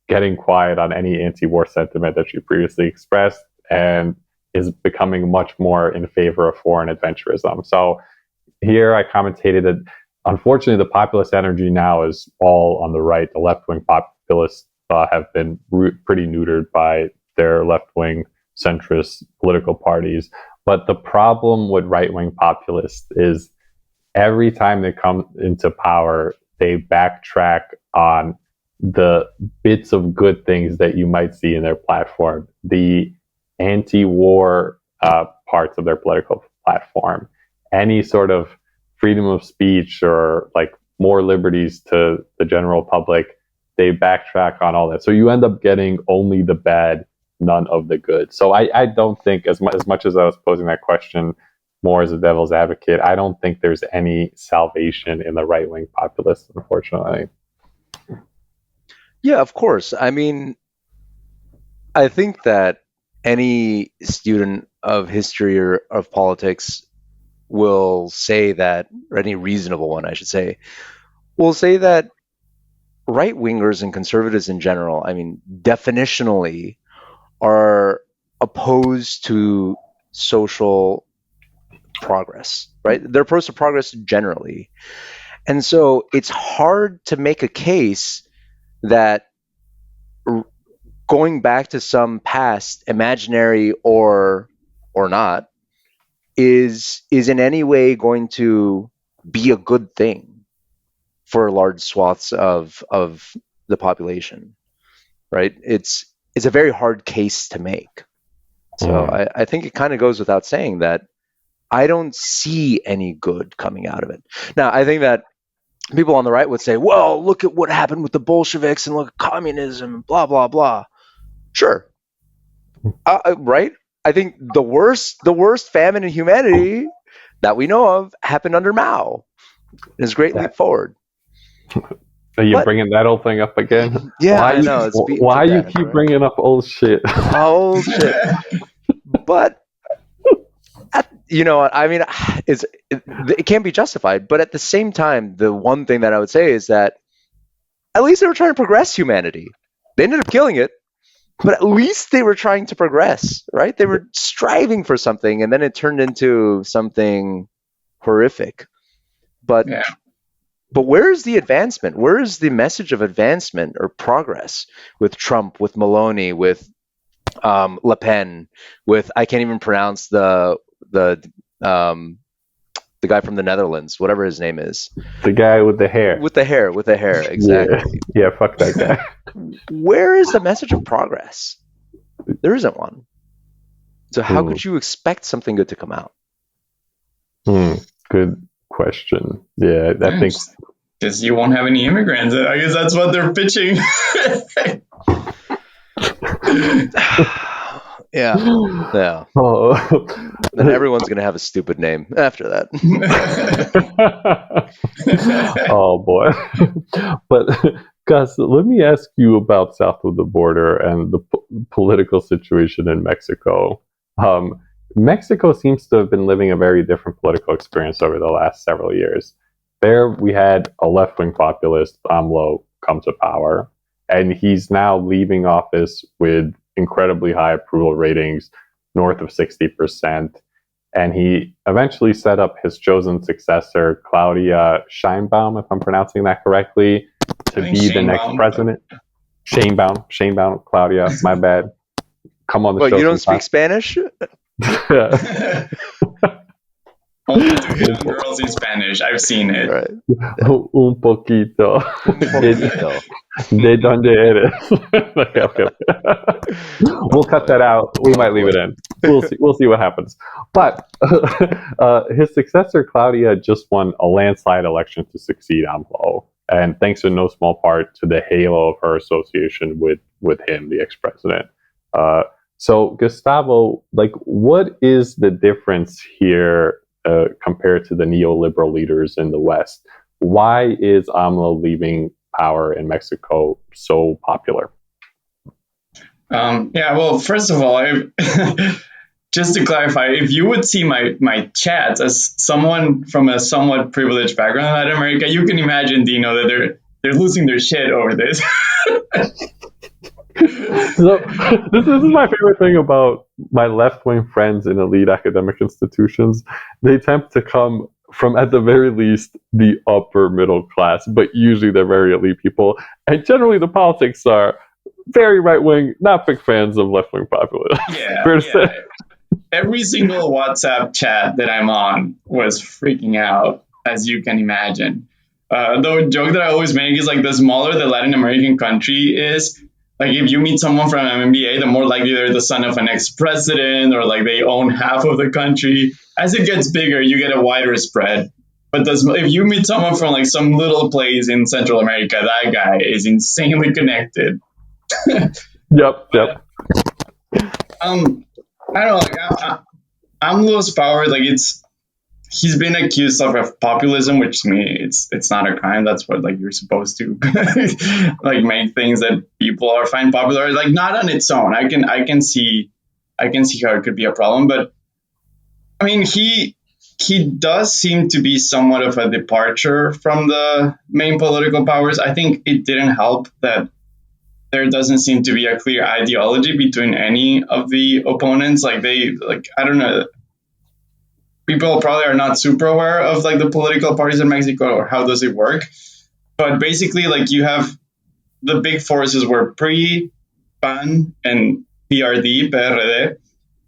getting quiet on any anti-war sentiment that she previously expressed, and is becoming much more in favor of foreign adventurism. So here I commentated that unfortunately the populist energy now is all on the right. The left-wing populists have been pretty neutered by their left-wing centrist political parties. But the problem with right-wing populists is every time they come into power, they backtrack on the bits of good things that you might see in their platform. The anti-war parts of their political platform, any sort of freedom of speech or like more liberties to the general public, they backtrack on all that. So you end up getting only the bad, none of the good. So I don't think, as much as I was posing that question more as a devil's advocate, I don't think there's any salvation in the right-wing populists, unfortunately. Yeah, of course. I mean, I think that any student of history or of politics will say that, or any reasonable one, I should say, will say that right-wingers and conservatives in general, I mean, definitionally, are opposed to social progress, right? They're opposed to progress generally. And so it's hard to make a case that going back to some past, imaginary or not, is in any way going to be a good thing for large swaths of the population, right? It's a very hard case to make. So I think it kind of goes without saying that I don't see any good coming out of it. Now, I think that people on the right would say, well, look at what happened with the Bolsheviks and look at communism, blah, blah, blah. Sure. Right? I think the worst famine in humanity that we know of happened under Mao. It's a great leap forward. Are you bringing that old thing up again? Yeah, I know. Why you keep bringing up old shit? Old shit. But, I mean, it can't be justified. But at the same time, the one thing that I would say is that at least they were trying to progress humanity. They ended up killing it, but at least they were trying to progress, right? They were striving for something, and then it turned into something horrific. But where is the advancement? Where is the message of advancement or progress with Trump, with Meloni, with Le Pen, with, I can't even pronounce the guy from the Netherlands, whatever his name is. The guy with the hair. With the hair, exactly. Yeah, fuck that guy. Where is the message of progress? There isn't one. So how could you expect something good to come out? Good question. Yeah, I think because you won't have any immigrants. I guess that's what they're pitching. Yeah. Oh. Then everyone's gonna have a stupid name after that. Oh boy. But Gus, let me ask you about south of the border and the political situation in Mexico. Mexico seems to have been living a very different political experience over the last several years. There, we had a left-wing populist, AMLO, come to power, and he's now leaving office with incredibly high approval ratings, north of 60%. And he eventually set up his chosen successor, Claudia Sheinbaum, if I'm pronouncing that correctly, to be the next president. Sheinbaum, Claudia, my bad. Come on the show. But you don't speak Spanish? Only two young girls in Spanish. I've seen it. Right. Un poquito. De donde eres? Okay. We'll cut that out. We might leave it in. We'll see what happens. But his successor, Claudia, just won a landslide election to succeed AMLO. And thanks in no small part to the halo of her association with him, the ex-president. So, Gustavo, what is the difference here compared to the neoliberal leaders in the West? Why is AMLO leaving power in Mexico so popular? Well, first of all, just to clarify, if you would see my chats as someone from a somewhat privileged background in Latin America, you can imagine, Dino, that they're losing their shit over this. So this is my favorite thing about my left-wing friends in elite academic institutions. They tend to come from, at the very least, the upper middle class, but usually they're very elite people. And generally the politics are very right-wing, not big fans of left-wing populists. Yeah. Every single WhatsApp chat that I'm on was freaking out, as you can imagine. The joke that I always make is the smaller the Latin American country is, if you meet someone from MBA, the more likely they're the son of an ex-president or they own half of the country. As it gets bigger, you get a wider spread. But if you meet someone from some little place in Central America, that guy is insanely connected. Yep. I don't know. AMLO's power, he's been accused of populism, which to me, it's not a crime. That's what you're supposed to make things that people find popular. Not on its own. I can see how it could be a problem, but I mean he does seem to be somewhat of a departure from the main political powers. I think it didn't help that there doesn't seem to be a clear ideology between any of the opponents. I don't know. People probably are not super aware of the political parties in Mexico or how does it work. But basically, you have the big forces were PRI, PAN, and PRD,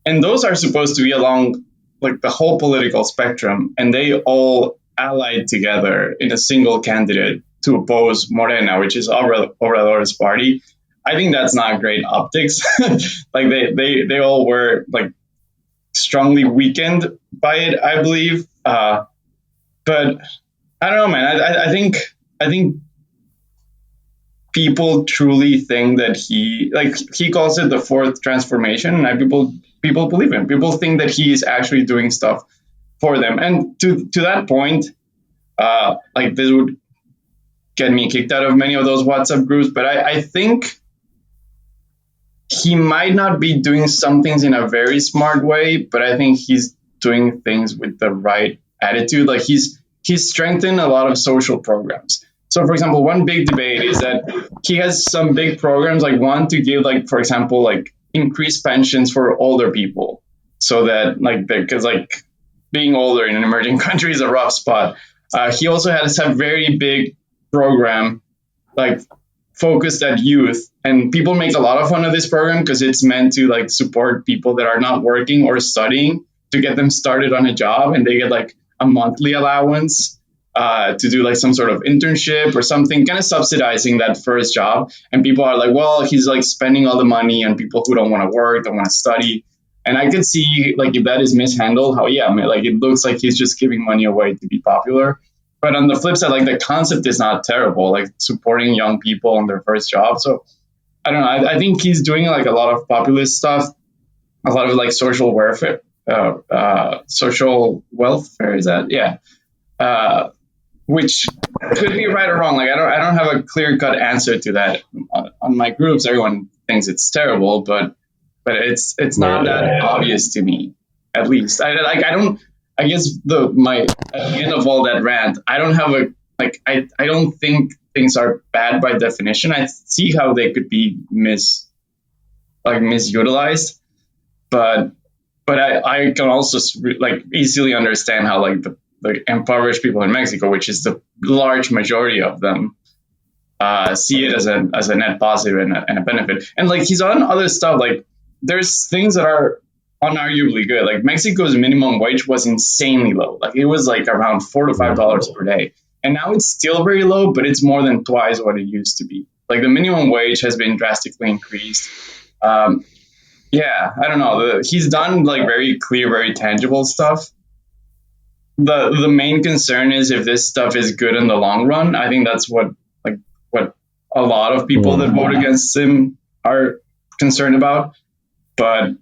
and those are supposed to be along the whole political spectrum, and they all allied together in a single candidate to oppose Morena, which is Obrador's party. I think that's not great optics. They all were strongly weakened by it, I believe. But I don't know, man. I think people truly think that he calls it the fourth transformation, and people believe him. People think that he is actually doing stuff for them. And to that point, this would get me kicked out of many of those WhatsApp groups, but I think he might not be doing some things in a very smart way, but I think he's doing things with the right attitude. He's strengthened a lot of social programs. So, for example, one big debate is that he has some big programs, one to give, for example, increased pensions for older people, so that because being older in an emerging country is a rough spot. He also has a very big program focused at youth, and people make a lot of fun of this program because it's meant to support people that are not working or studying to get them started on a job, and they get a monthly allowance to do some sort of internship or something, kind of subsidizing that first job. And people are well, he's spending all the money on people who don't want to work, don't want to study. And I could see if that is mishandled, how it looks like he's just giving money away to be popular. But on the flip side, the concept is not terrible, supporting young people on their first job. So I don't know. I think he's doing a lot of populist stuff, a lot of social welfare, social welfare. Is that? Yeah. Which could be right or wrong. I don't have a clear cut answer to that. On my groups, everyone thinks it's terrible, but it's not that obvious to me. at least. I don't. I guess at the end of all that rant, I don't have a like. I don't think things are bad by definition. I see how they could be misutilized, but I can also like easily understand how like the impoverished people in Mexico, which is the large majority of them, see it as a net positive and a benefit. And like he's on other stuff. Like there's things that are unarguably good. Like Mexico's minimum wage was insanely low. Like it was like around $4 to $5 per day, and now it's still very low, but it's more than twice what it used to be. Like the minimum wage has been drastically increased. Yeah, I don't know. He's done like very clear, very tangible stuff. The main concern is if this stuff is good in the long run. I think that's what a lot of people that vote against him are concerned about. But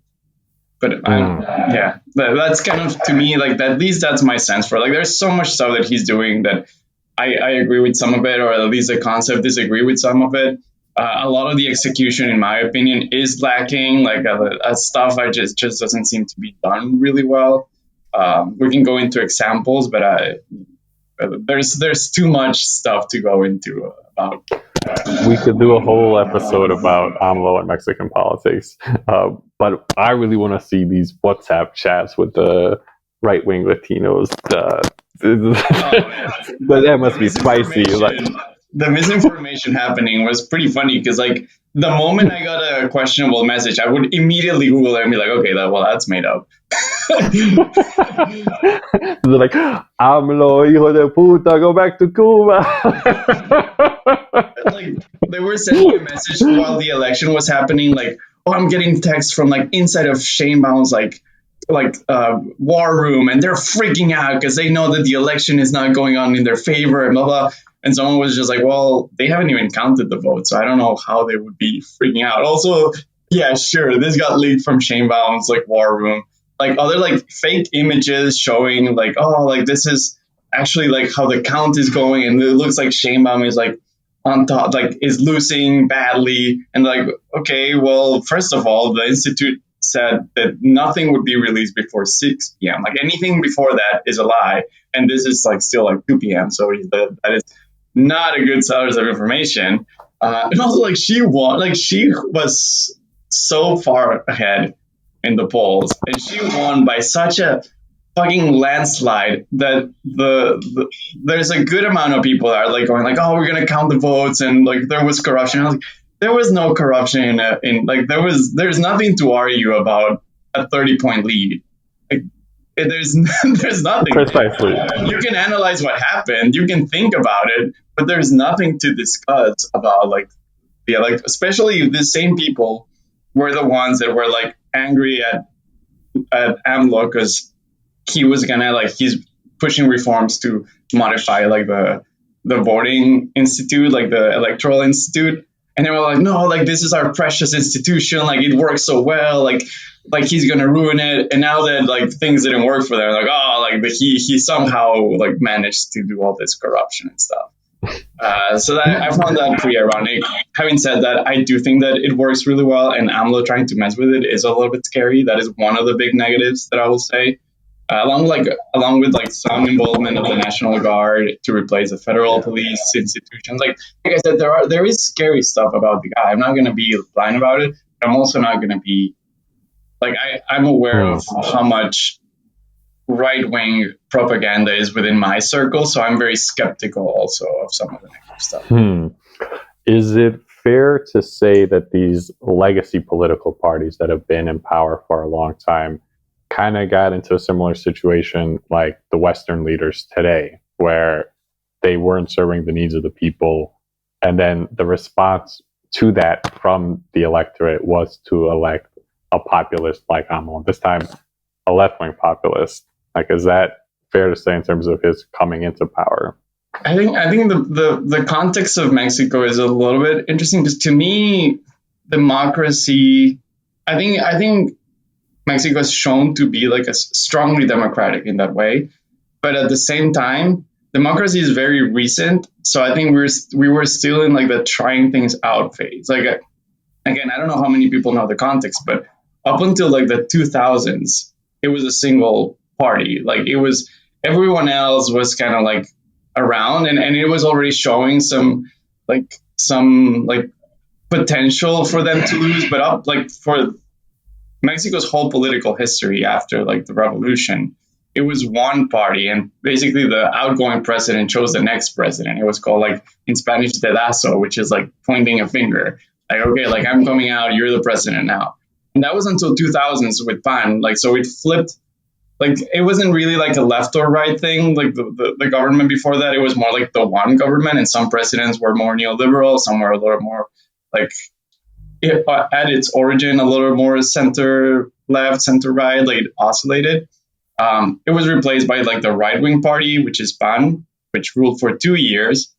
yeah, that's kind of, to me, like at least that's my sense for it. Like there's so much stuff that he's doing that I agree with some of it, or at least the concept disagree with some of it. A lot of the execution, in my opinion, is lacking. Like stuff I just doesn't seem to be done really well. We can go into examples, but there's too much stuff to go into about. We could do a whole episode about AMLO and Mexican politics, but I really want to see these WhatsApp chats with the right-wing Latinos. But that must be spicy. Like the misinformation happening was pretty funny because like the moment I got a questionable message, I would immediately Google it and be like, okay, that's made up. They're like, AMLO, hijo de puta, go back to Cuba. Like they were sending a message while the election was happening, like, oh, I'm getting texts from like inside of Sheinbaum's like war room, and they're freaking out because they know that the election is not going on in their favor and blah blah. And someone was just like, well, they haven't even counted the votes, so I don't know how they would be freaking out. Also, yeah, sure, this got leaked from Sheinbaum's like war room, like other like fake images showing like, oh, like this is actually like how the count is going, and it looks like Sheinbaum is like on top, like is losing badly, and like, okay, well, first of all, the institute said that nothing would be released before 6 p.m. Like anything before that is a lie, and this is like still like 2 p.m. So that is not a good source of information. And also, like she won, like she was so far ahead in the polls, and she won by such a fucking landslide that there's a good amount of people that are like going like, oh, we're gonna count the votes, and like there was corruption. I was like, there was no corruption in like there's nothing to argue about a 30-point lead. Like, there's nothing. Precisely. You can analyze what happened, you can think about it, but there's nothing to discuss about like especially the same people were the ones that were like angry at AMLO because he was gonna like he's pushing reforms to modify like the voting institute, like the electoral institute. And they were like, no, like this is our precious institution, like it works so well, like he's gonna ruin it. And now that like things didn't work for them, like, oh, like he somehow like managed to do all this corruption and stuff. So that I found that pretty ironic. Having said that, I do think that it works really well, and AMLO trying to mess with it is a little bit scary. That is one of the big negatives that I will say. Along with some involvement of the National Guard to replace the federal police institutions. Like I said, there is scary stuff about the guy. I'm not going to be blind about it. But I'm also not going to be like I'm aware of how much right-wing propaganda is within my circle, so I'm very skeptical also of some of the negative stuff. Is it fair to say that these legacy political parties that have been in power for a long time kind of got into a similar situation like the Western leaders today, where they weren't serving the needs of the people, and then the response to that from the electorate was to elect a populist like AMLO, this time a left-wing populist? Like, is that fair to say in terms of his coming into power? I think the context of Mexico is a little bit interesting because to me, democracy, I think Mexico is shown to be like a strongly democratic in that way, but at the same time, democracy is very recent. So I think we were still in like the trying things out phase. Like again, I don't know how many people know the context, but up until like the 2000s, it was a single party. Like it was everyone else was kind of like around, and it was already showing some like potential for them to lose, but up like for Mexico's whole political history after like the revolution, it was one party, and basically the outgoing president chose the next president. It was called like in Spanish dedazo, which is like pointing a finger. Like, okay, like I'm coming out, you're the president now. And that was until 2000s with PAN. Like, so it flipped. Like, it wasn't really like a left or right thing. Like the government before that, it was more like the one government, and some presidents were more neoliberal, some were a little more like at its origin a little more center left, center right, like it oscillated. It was replaced by like the right wing party, which is PAN, which ruled for 2 years.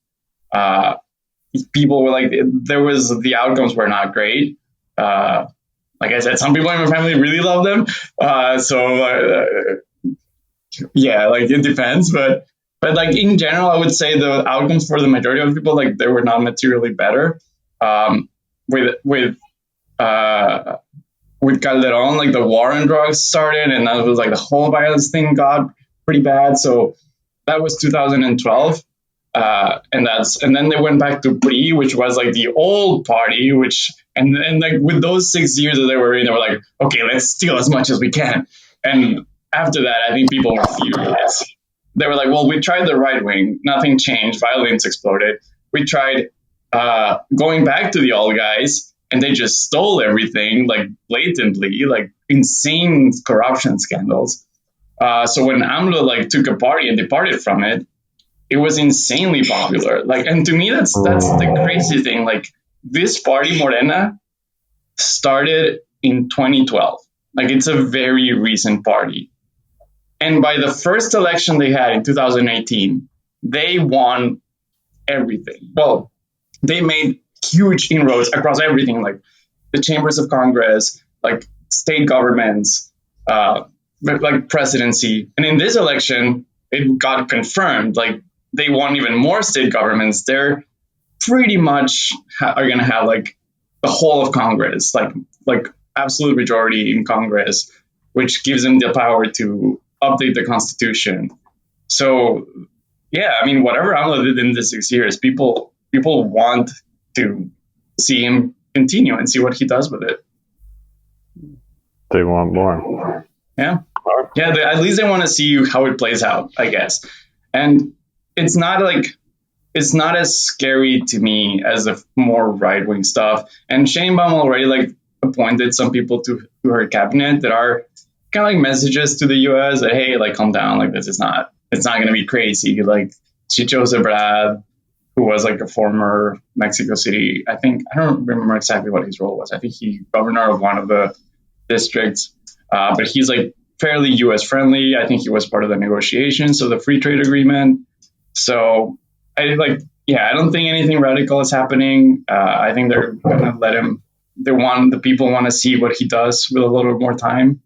People were like, the outcomes were not great. Like I said, some people in my family really love them. Yeah, like it depends, but like in general, I would say the outcomes for the majority of people, like they were not materially better. With Calderon, like the war on drugs started, and that was like the whole violence thing got pretty bad. So that was 2012, and then they went back to PRI, which was like the old party, and like with those 6 years that they were in, they were like, okay, let's steal as much as we can. And after that, I think people were furious. They were like, well, we tried the right wing, nothing changed, violence exploded. We tried going back to the old guys, and they just stole everything, like blatantly, like insane corruption scandals. So when AMLO like took a party and departed from it, it was insanely popular. Like, and to me, that's the crazy thing. Like, this party, Morena, started in 2012. Like, it's a very recent party. And by the first election they had in 2018, they won everything. Well, they made huge inroads across everything, like the chambers of Congress, like state governments, like presidency. And in this election, it got confirmed. Like, they won even more state governments. They're pretty much are going to have like the whole of Congress, like absolute majority in Congress, which gives them the power to update the Constitution. So, yeah, I mean, whatever AMLO did in the 6 years, people want to see him continue and see what he does with it. They want more. Yeah. Yeah, at least they want to see how it plays out, I guess. And it's not as scary to me as the more right-wing stuff. And Sheinbaum already like appointed some people to her cabinet that are kind of like messages to the U.S. that, hey, like, calm down, like it's not going to be crazy. Like, she chose a Brad, who was like a former Mexico City, I don't remember exactly what his role was. I think he governor of one of the districts, but he's like fairly U.S. friendly. I think he was part of the negotiations of the free trade agreement. So I don't think anything radical is happening. I think they're gonna let him. The people want to see what he does with a little more time,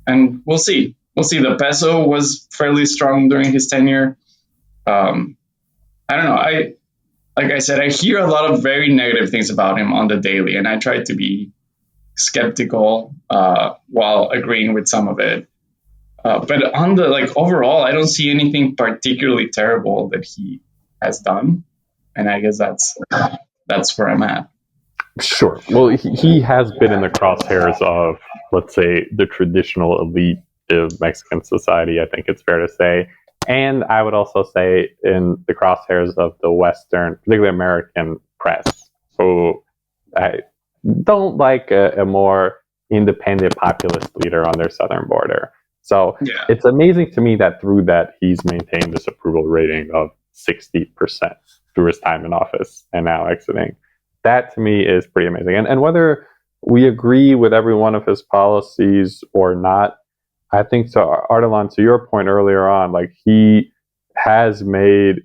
and we'll see. The peso was fairly strong during his tenure. I don't know. Like I said, I hear a lot of very negative things about him on the daily, and I try to be skeptical while agreeing with some of it. But on the overall, I don't see anything particularly terrible that he has done, and I guess that's where I'm at. Sure. Well, he has been in the crosshairs of, let's say, the traditional elite of Mexican society. I think it's fair to say. And I would also say in the crosshairs of the Western, particularly American press, who I don't like a more independent populist leader on their southern border. So It's amazing to me that through that he's maintained this approval rating of 60% through his time in office and now exiting. That to me is pretty amazing. And whether we agree with every one of his policies or not, I think, so Ardalan, to your point earlier on, like, he has made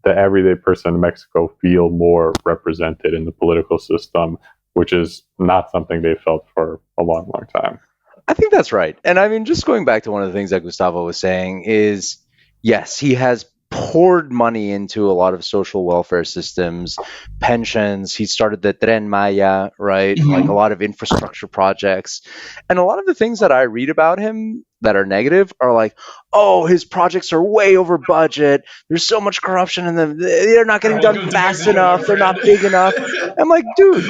the everyday person in Mexico feel more represented in the political system, which is not something they felt for a long, long time. I think that's right. And I mean, just going back to one of the things that Gustavo was saying is, yes, he has poured money into a lot of social welfare systems, pensions. He started the Tren Maya, right? Mm-hmm. Like a lot of infrastructure projects. And a lot of the things that I read about him that are negative are like, oh, his projects are way over budget. There's so much corruption in them. They're not getting done fast enough. They're not big enough. I'm like, dude,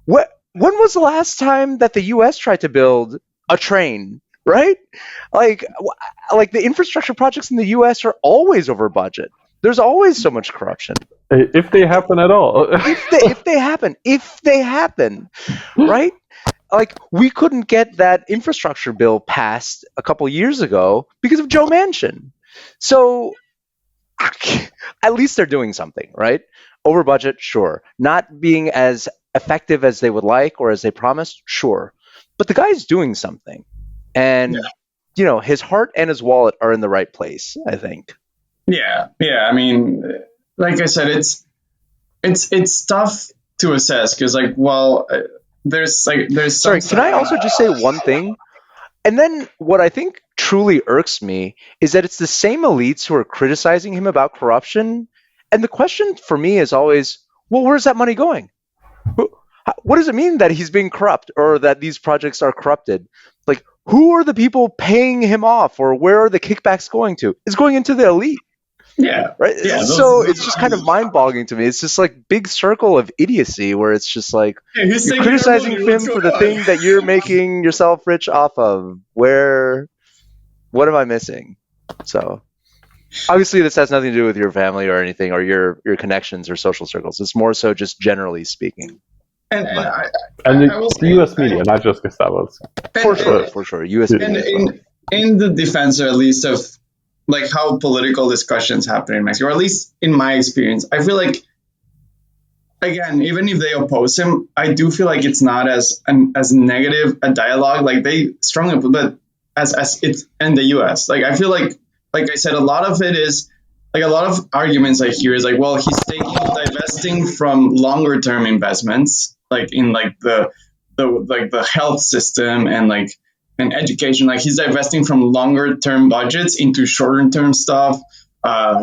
when was the last time that the U.S. tried to build a train? Right? Like the infrastructure projects in the U.S. are always over budget. There's always so much corruption. If they happen at all. If they happen, right? Like, we couldn't get that infrastructure bill passed a couple years ago because of Joe Manchin. So at least they're doing something, right? Over budget, sure. Not being as effective as they would like or as they promised, sure. But the guy's doing something. And, his heart and his wallet are in the right place, I think. Yeah. I mean, like I said, it's tough to assess because, there's Sorry, can I also just say one thing? And then what I think truly irks me is that it's the same elites who are criticizing him about corruption. And the question for me is always, well, where's that money going? What does it mean that he's being corrupt or that these projects are corrupted? Like, who are the people paying him off, or where are the kickbacks going to? It's going into the elite. Yeah. Right. Yeah, so it's just kind of mind-boggling to me. It's just like big circle of idiocy where it's just like, you're criticizing him for the thing that you're making yourself rich off of. What am I missing? So obviously this has nothing to do with your family or anything, or your connections or social circles. It's more so just generally speaking. And the U.S. media, not just Gustavo's. For sure. U.S. media. In the defense, or at least of like how political discussions happen in Mexico, or at least in my experience, I feel like, again, even if they oppose him, I do feel like it's not as negative a dialogue. Like, they strongly, but as it's in the U.S. Like, I feel like I said, a lot of it is like, a lot of arguments I hear is like, well, he's divesting from longer term investments, like in like the health system and education. Like, he's divesting from longer term budgets into shorter term stuff.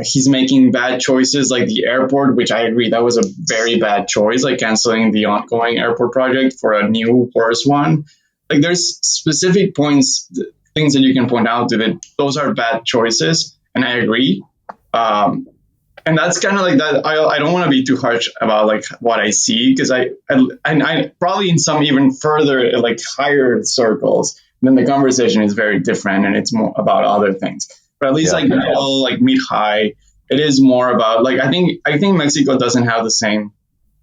He's making bad choices, like the airport, which I agree that was a very bad choice, like canceling the ongoing airport project for a new worse one. Like, there's specific points, things that you can point out to that those are bad choices, and I agree. And that's kind of like that. I don't want to be too harsh about like what I see, because I probably in some even further like higher circles, then the conversation is very different and it's more about other things. But at least all like mid high, it is more about like I think Mexico doesn't have the same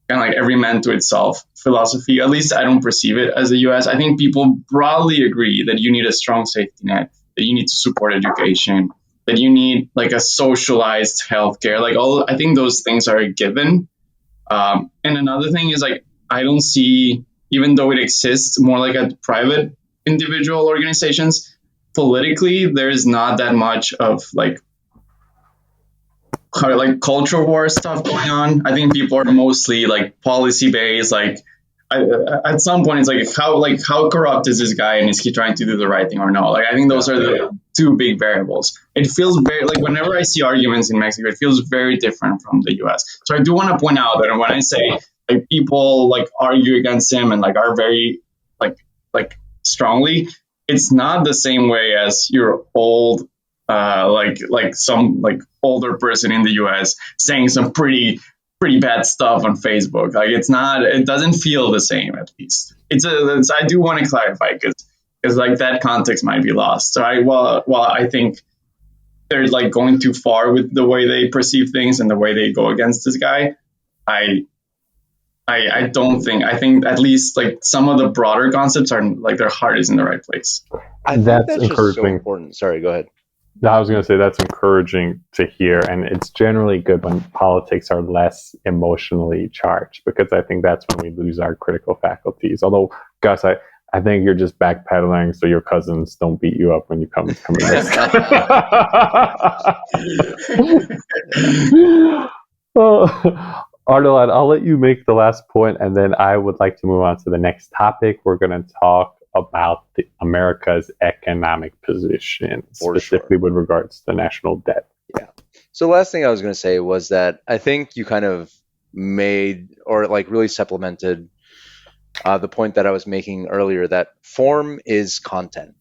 kind of like every man to itself philosophy. At least I don't perceive it as the U.S. I think people broadly agree that you need a strong safety net, that you need to support education, that you need like a socialized healthcare. Like, I think those things are a given. And another thing is like, I don't see, even though it exists more like at private individual organizations, politically, there is not that much of like culture war stuff going on. I think people are mostly like policy based. Like, at some point, it's like how corrupt is this guy, and is he trying to do the right thing or not? Like, I think those are the two big variables. It feels very like whenever I see arguments in Mexico, it feels very different from the U.S. So I do want to point out that when I say like people like argue against him and like are very like strongly, it's not the same way as your old like some like older person in the U.S. saying some pretty bad stuff on Facebook. Like, it doesn't feel the same, at least. I do want to clarify because like that context might be lost. So I think they're like going too far with the way they perceive things and the way they go against this guy. I don't think, I think at least like some of the broader concepts are like their heart is in the right place. That's encouraging. Just so important. Sorry, go ahead. I was going to say that's encouraging to hear, and it's generally good when politics are less emotionally charged, because I think that's when we lose our critical faculties. Although, Gus, I think you're just backpedaling so your cousins don't beat you up when you come to this. Well, Ardalan, I'll let you make the last point, and then I would like to move on to the next topic. We're going to talk about America's economic position, specifically with regards to the national debt. Yeah. So the last thing I was going to say was that I think you kind of made, or like really supplemented the point that I was making earlier, that form is content.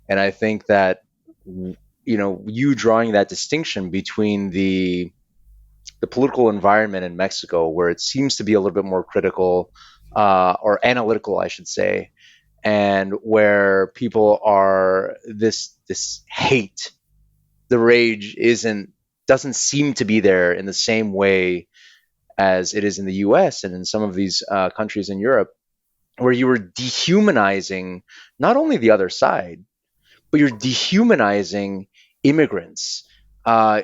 And I think that, you drawing that distinction between the political environment in Mexico, where it seems to be a little bit more critical, or analytical, I should say, and where people are this hate, the rage doesn't seem to be there in the same way as it is in the US and in some of these countries in Europe, where you were dehumanizing not only the other side, but you're dehumanizing immigrants.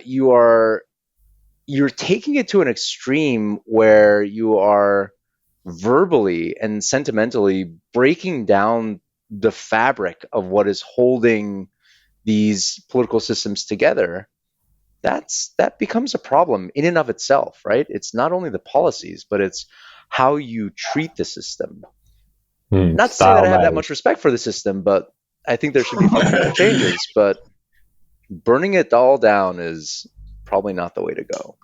You're taking it to an extreme where you are verbally and sentimentally breaking down the fabric of what is holding these political systems together. That becomes a problem in and of itself, right? It's not only the policies, but it's how you treat the system. Not to say that I have that much respect for the system, but I think there should be fundamental changes. But burning it all down is probably not the way to go.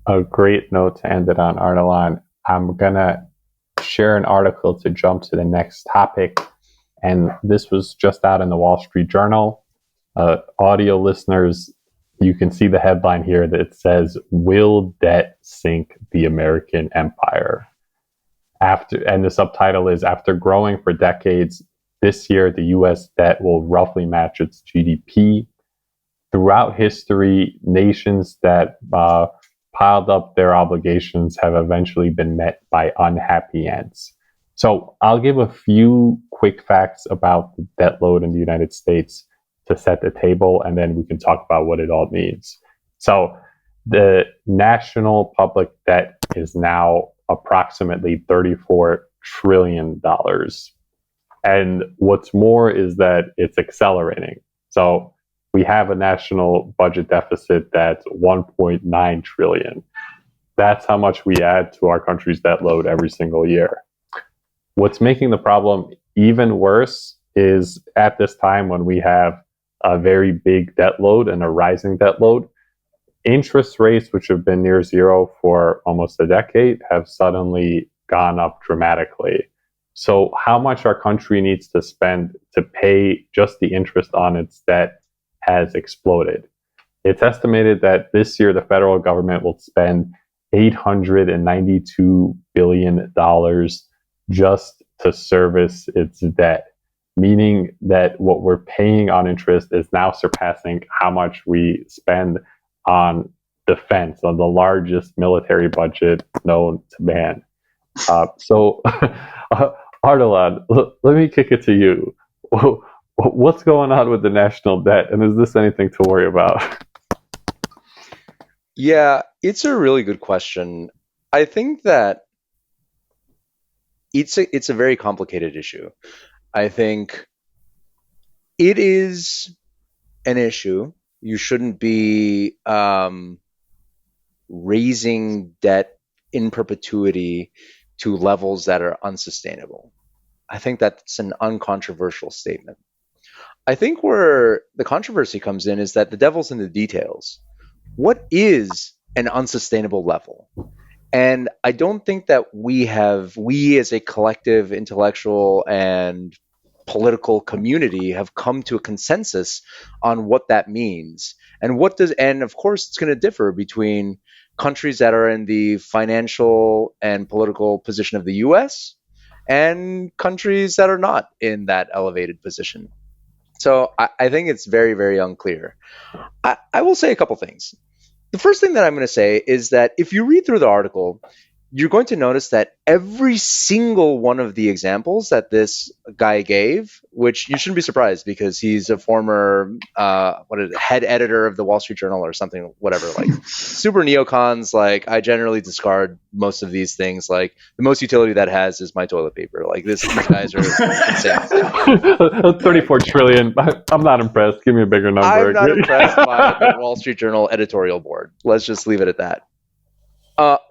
A great note to end it on, Ardalan. I'm going to share an article to jump to the next topic. And this was just out in the Wall Street Journal. Audio listeners, you can see the headline here that says, "Will Debt Sink the American Empire?" And the subtitle is, "After growing for decades, this year the U.S. debt will roughly match its GDP. Throughout history, nations that piled up their obligations have eventually been met by unhappy ends." So I'll give a few quick facts about the debt load in the United States to set the table, and then we can talk about what it all means. So the national public debt is now approximately $34 trillion. And what's more is that it's accelerating. So we have a national budget deficit that's 1.9 trillion. That's how much we add to our country's debt load every single year. What's making the problem even worse is at this time when we have a very big debt load and a rising debt load, interest rates, which have been near zero for almost a decade, have suddenly gone up dramatically. So how much our country needs to spend to pay just the interest on its debt has exploded. It's estimated that this year the federal government will spend $892 billion just to service its debt, meaning that what we're paying on interest is now surpassing how much we spend on defense, on the largest military budget known to man. So, Ardalan, let me kick it to you. What's going on with the national debt, and is this anything to worry about? Yeah, it's a really good question. I think that it's a very complicated issue. I think it is an issue. You shouldn't be raising debt in perpetuity to levels that are unsustainable. I think that's an uncontroversial statement. I think where the controversy comes in is that the devil's in the details. What is an unsustainable level? And I don't think that we as a collective intellectual and political community have come to a consensus on what that means. And of course it's going to differ between countries that are in the financial and political position of the US and countries that are not in that elevated position. So I think it's very, very unclear. I will say a couple things. The first thing that I'm going to say is that if you read through the article, you're going to notice that every single one of the examples that this guy gave, which you shouldn't be surprised because he's a former head editor of the Wall Street Journal or something, whatever, like super neocons. Like I generally discard most of these things. Like the most utility that has is my toilet paper. Like these guys are insane. 34 trillion. I'm not impressed. Give me a bigger number. I'm not impressed by the Wall Street Journal editorial board. Let's just leave it at that.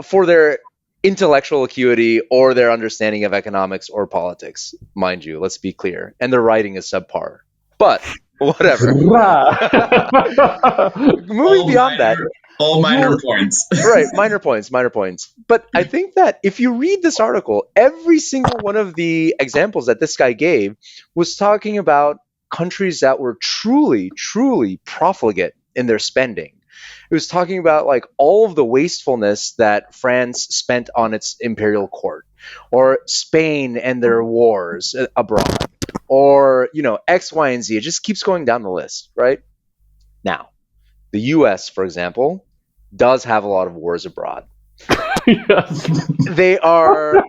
For their intellectual acuity or their understanding of economics or politics, mind you, let's be clear. And their writing is subpar. But whatever. Moving beyond that. All minor points. Right, minor points. But I think that if you read this article, every single one of the examples that this guy gave was talking about countries that were truly, truly profligate in their spending. It was talking about like all of the wastefulness that France spent on its imperial court, or Spain and their wars abroad, or X, Y, and Z. It just keeps going down the list, right? Now, the U.S., for example, does have a lot of wars abroad. Yes. They are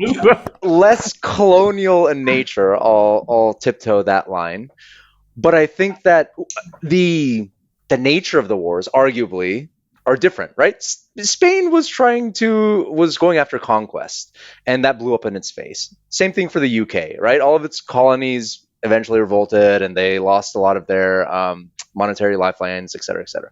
less colonial in nature. I'll tiptoe that line, but I think that the nature of the wars arguably are different, right? Spain was going after conquest, and that blew up in its face. Same thing for the UK, right? All of its colonies eventually revolted, and they lost a lot of their monetary lifelines, et cetera, et cetera.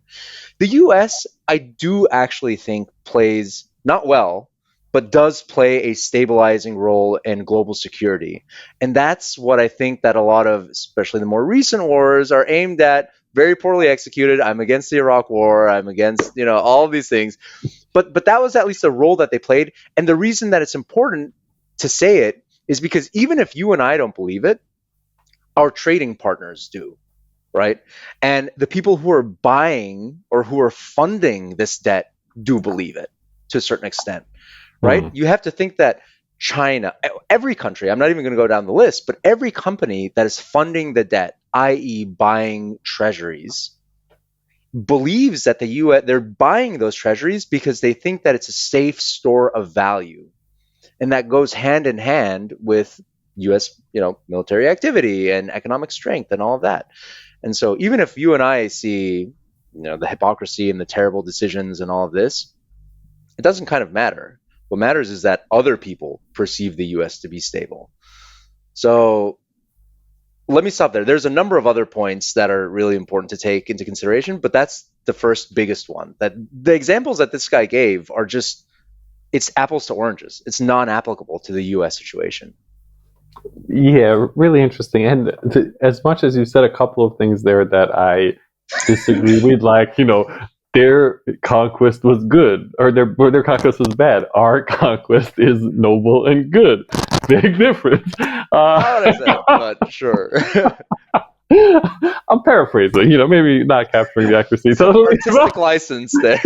The US, I do actually think, plays not well, but does play a stabilizing role in global security. And that's what I think that a lot of, especially the more recent wars, are aimed at. Very poorly executed. I'm against the Iraq War. I'm against, all of these things. But that was at least a role that they played. And the reason that it's important to say it is because even if you and I don't believe it, our trading partners do, right? And the people who are buying or who are funding this debt do believe it to a certain extent, right? You have to think that China, every country, I'm not even going to go down the list, but every company that is funding the debt, i.e. buying treasuries, believes that the US, they're buying those treasuries because they think that it's a safe store of value. And that goes hand in hand with US, military activity and economic strength and all of that. And so even if you and I see, the hypocrisy and the terrible decisions and all of this, it doesn't kind of matter. What matters is that other people perceive the US to be stable. So let me stop there. There's a number of other points that are really important to take into consideration, but that's the first biggest one. That the examples that this guy gave are just, it's apples to oranges. It's non-applicable to the US situation. Yeah, really interesting. And as much as you said a couple of things there that I disagree with, like, their conquest was good, or their conquest was bad. Our conquest is noble and good. Big difference. How would I say it? But sure. I'm paraphrasing, maybe not capturing the accuracy. So artistic license there.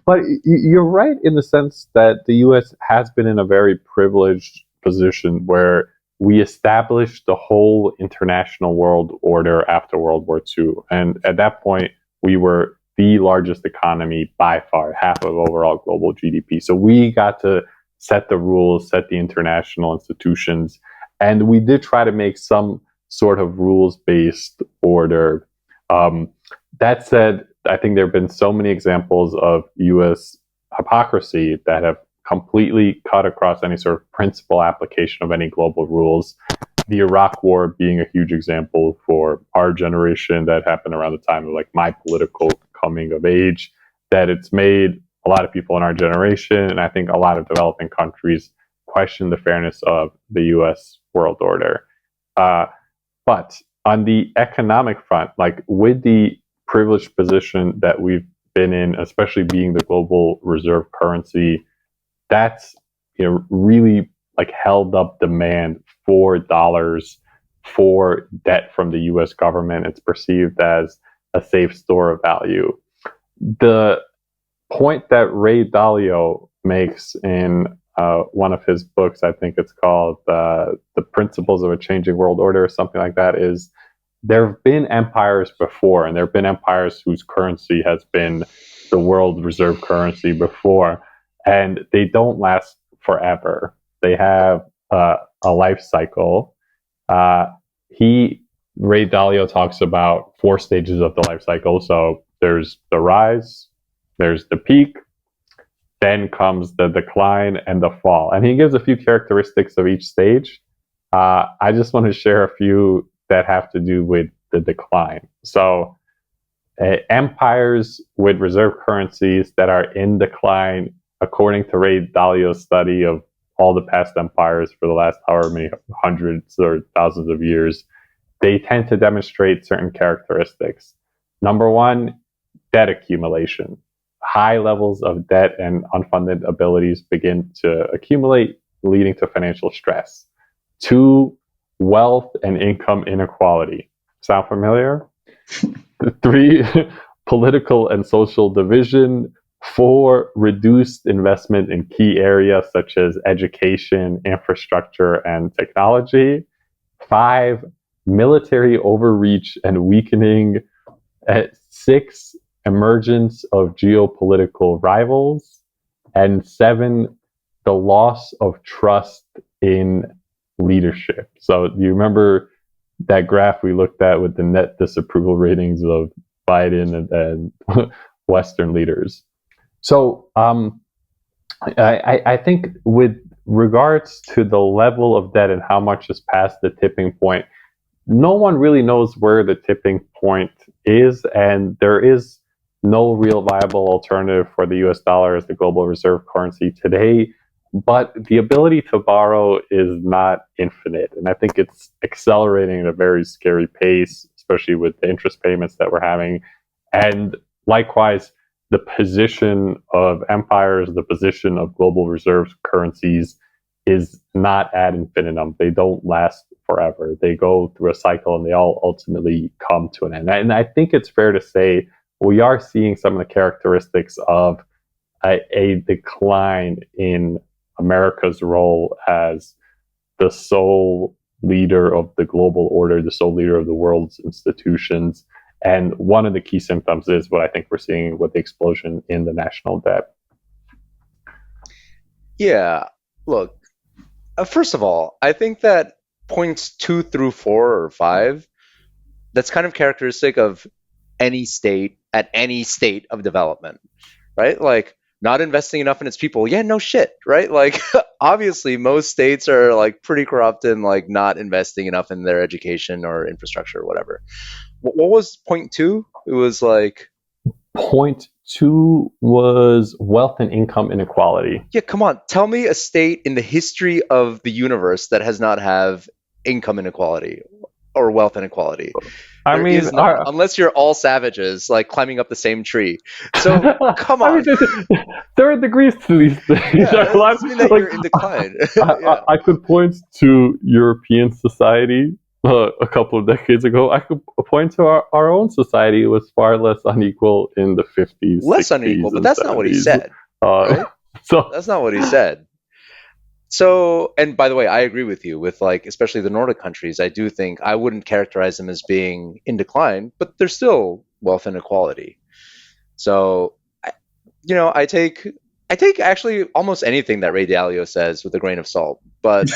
But you're right in the sense that the U.S. has been in a very privileged position where we established the whole international world order after World War II. And at that point, we were the largest economy by far, half of overall global GDP. So we got to set the rules, set the international institutions. And we did try to make some sort of rules-based order. That said, I think there have been so many examples of U.S. hypocrisy that have completely cut across any sort of principal application of any global rules. The Iraq War being a huge example for our generation, that happened around the time of like my political coming of age, that it's made a lot of people in our generation, and I think a lot of developing countries, question the fairness of the U.S. world order. But on the economic front, like with the privileged position that we've been in, especially being the global reserve currency, that's really like held up demand for dollars, for debt from the U.S. government. It's perceived as a safe store of value. The point that Ray Dalio makes in one of his books, I think it's called The Principles of a Changing World Order or something like that, is there have been empires before, and there have been empires whose currency has been the world reserve currency before, and they don't last forever. They have a life cycle. Ray Dalio talks about 4 stages of the life cycle. So there's the rise, there's the peak, then comes the decline and the fall. And he gives a few characteristics of each stage. I just want to share a few that have to do with the decline. So empires with reserve currencies that are in decline, according to Ray Dalio's study of all the past empires for the last however many hundreds or thousands of years, they tend to demonstrate certain characteristics. Number one, debt accumulation. High levels of debt and unfunded abilities begin to accumulate, leading to financial stress. 2, wealth and income inequality. Sound familiar? 3, political and social division. 4, reduced investment in key areas such as education, infrastructure, and technology. 5, military overreach and weakening. 6, emergence of geopolitical rivals. And 7, the loss of trust in leadership. So do you remember that graph we looked at with the net disapproval ratings of Biden and Western leaders? So I think with regards to the level of debt and how much is past the tipping point, no one really knows where the tipping point is, and there is no real viable alternative for the US dollar as the global reserve currency today. But the ability to borrow is not infinite. And I think it's accelerating at a very scary pace, especially with the interest payments that we're having. And likewise, the position of empires, the position of global reserve currencies is not ad infinitum. They don't last forever. They go through a cycle and they all ultimately come to an end. And I think it's fair to say we are seeing some of the characteristics of a decline in America's role as the sole leader of the global order, the sole leader of the world's institutions. And one of the key symptoms is what I think we're seeing with the explosion in the national debt. Yeah, look, first of all, I think that points 2 through 4 or 5, that's kind of characteristic of any state at any state of development, right? Like, not investing enough in its people. Yeah, no shit, right? Like, obviously, most states are like pretty corrupt and like not investing enough in their education or infrastructure or whatever. What was point 2? It was like point 2 was wealth and income inequality. Yeah, come on. Tell me a state in the history of the universe that has not have income inequality or wealth inequality. I mean, unless you're all savages, like climbing up the same tree. So come on. I mean, there are degrees to these things. Yeah, doesn't mean that you're in decline. I could point to European society a couple of decades ago. I could point to our own society was far less unequal in the 50s. Less unequal, but that's 70s. Not what he said. Right? So that's not what he said. So, and by the way, I agree with you with like, especially the Nordic countries. I do think I wouldn't characterize them as being in decline, but there's still wealth inequality. So, I take actually almost anything that Ray Dalio says with a grain of salt, but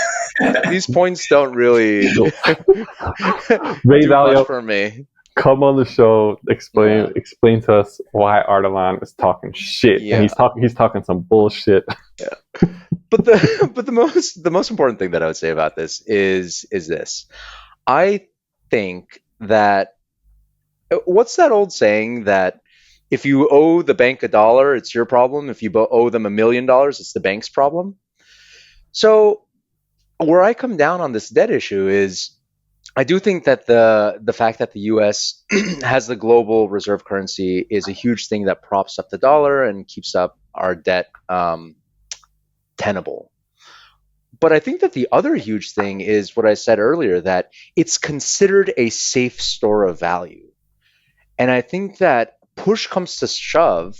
these points don't really Ray do Dalio much for me. Come on the show, explain to us why Ardalan is talking shit. Yeah. And he's talking some bullshit. Yeah. But the most important thing that I would say about this is this. I think that what's that old saying that if you owe the bank $1, it's your problem. If you owe them $1 million, it's the bank's problem. So where I come down on this debt issue is I do think that the fact that the U.S. has the global reserve currency is a huge thing that props up the dollar and keeps up our debt tenable. But I think that the other huge thing is what I said earlier, that it's considered a safe store of value. And I think that push comes to shove,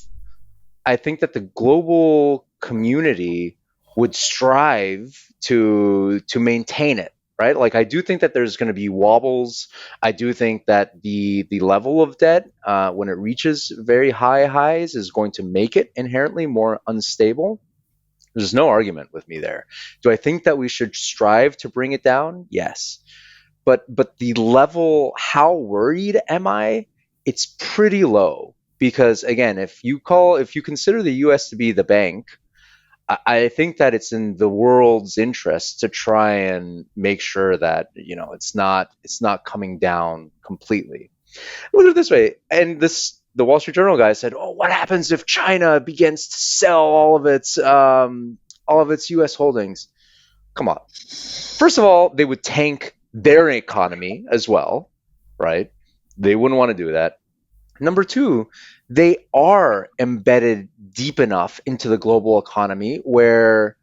I think that the global community would strive to maintain it. Right? Like, I do think that there's going to be wobbles. I do think that the level of debt, when it reaches very high highs, is going to make it inherently more unstable. There's no argument with me there. Do I think that we should strive to bring it down? Yes. But the level, how worried am I? It's pretty low. Because, again, if you consider the U.S. to be the bank, I think that it's in the world's interest to try and make sure that it's not coming down completely. Look at it this way, and the Wall Street Journal guy said, "Oh, what happens if China begins to sell all of its U.S. holdings?" Come on. First of all, they would tank their economy as well, right? They wouldn't want to do that. Number 2, they are embedded deep enough into the global economy where,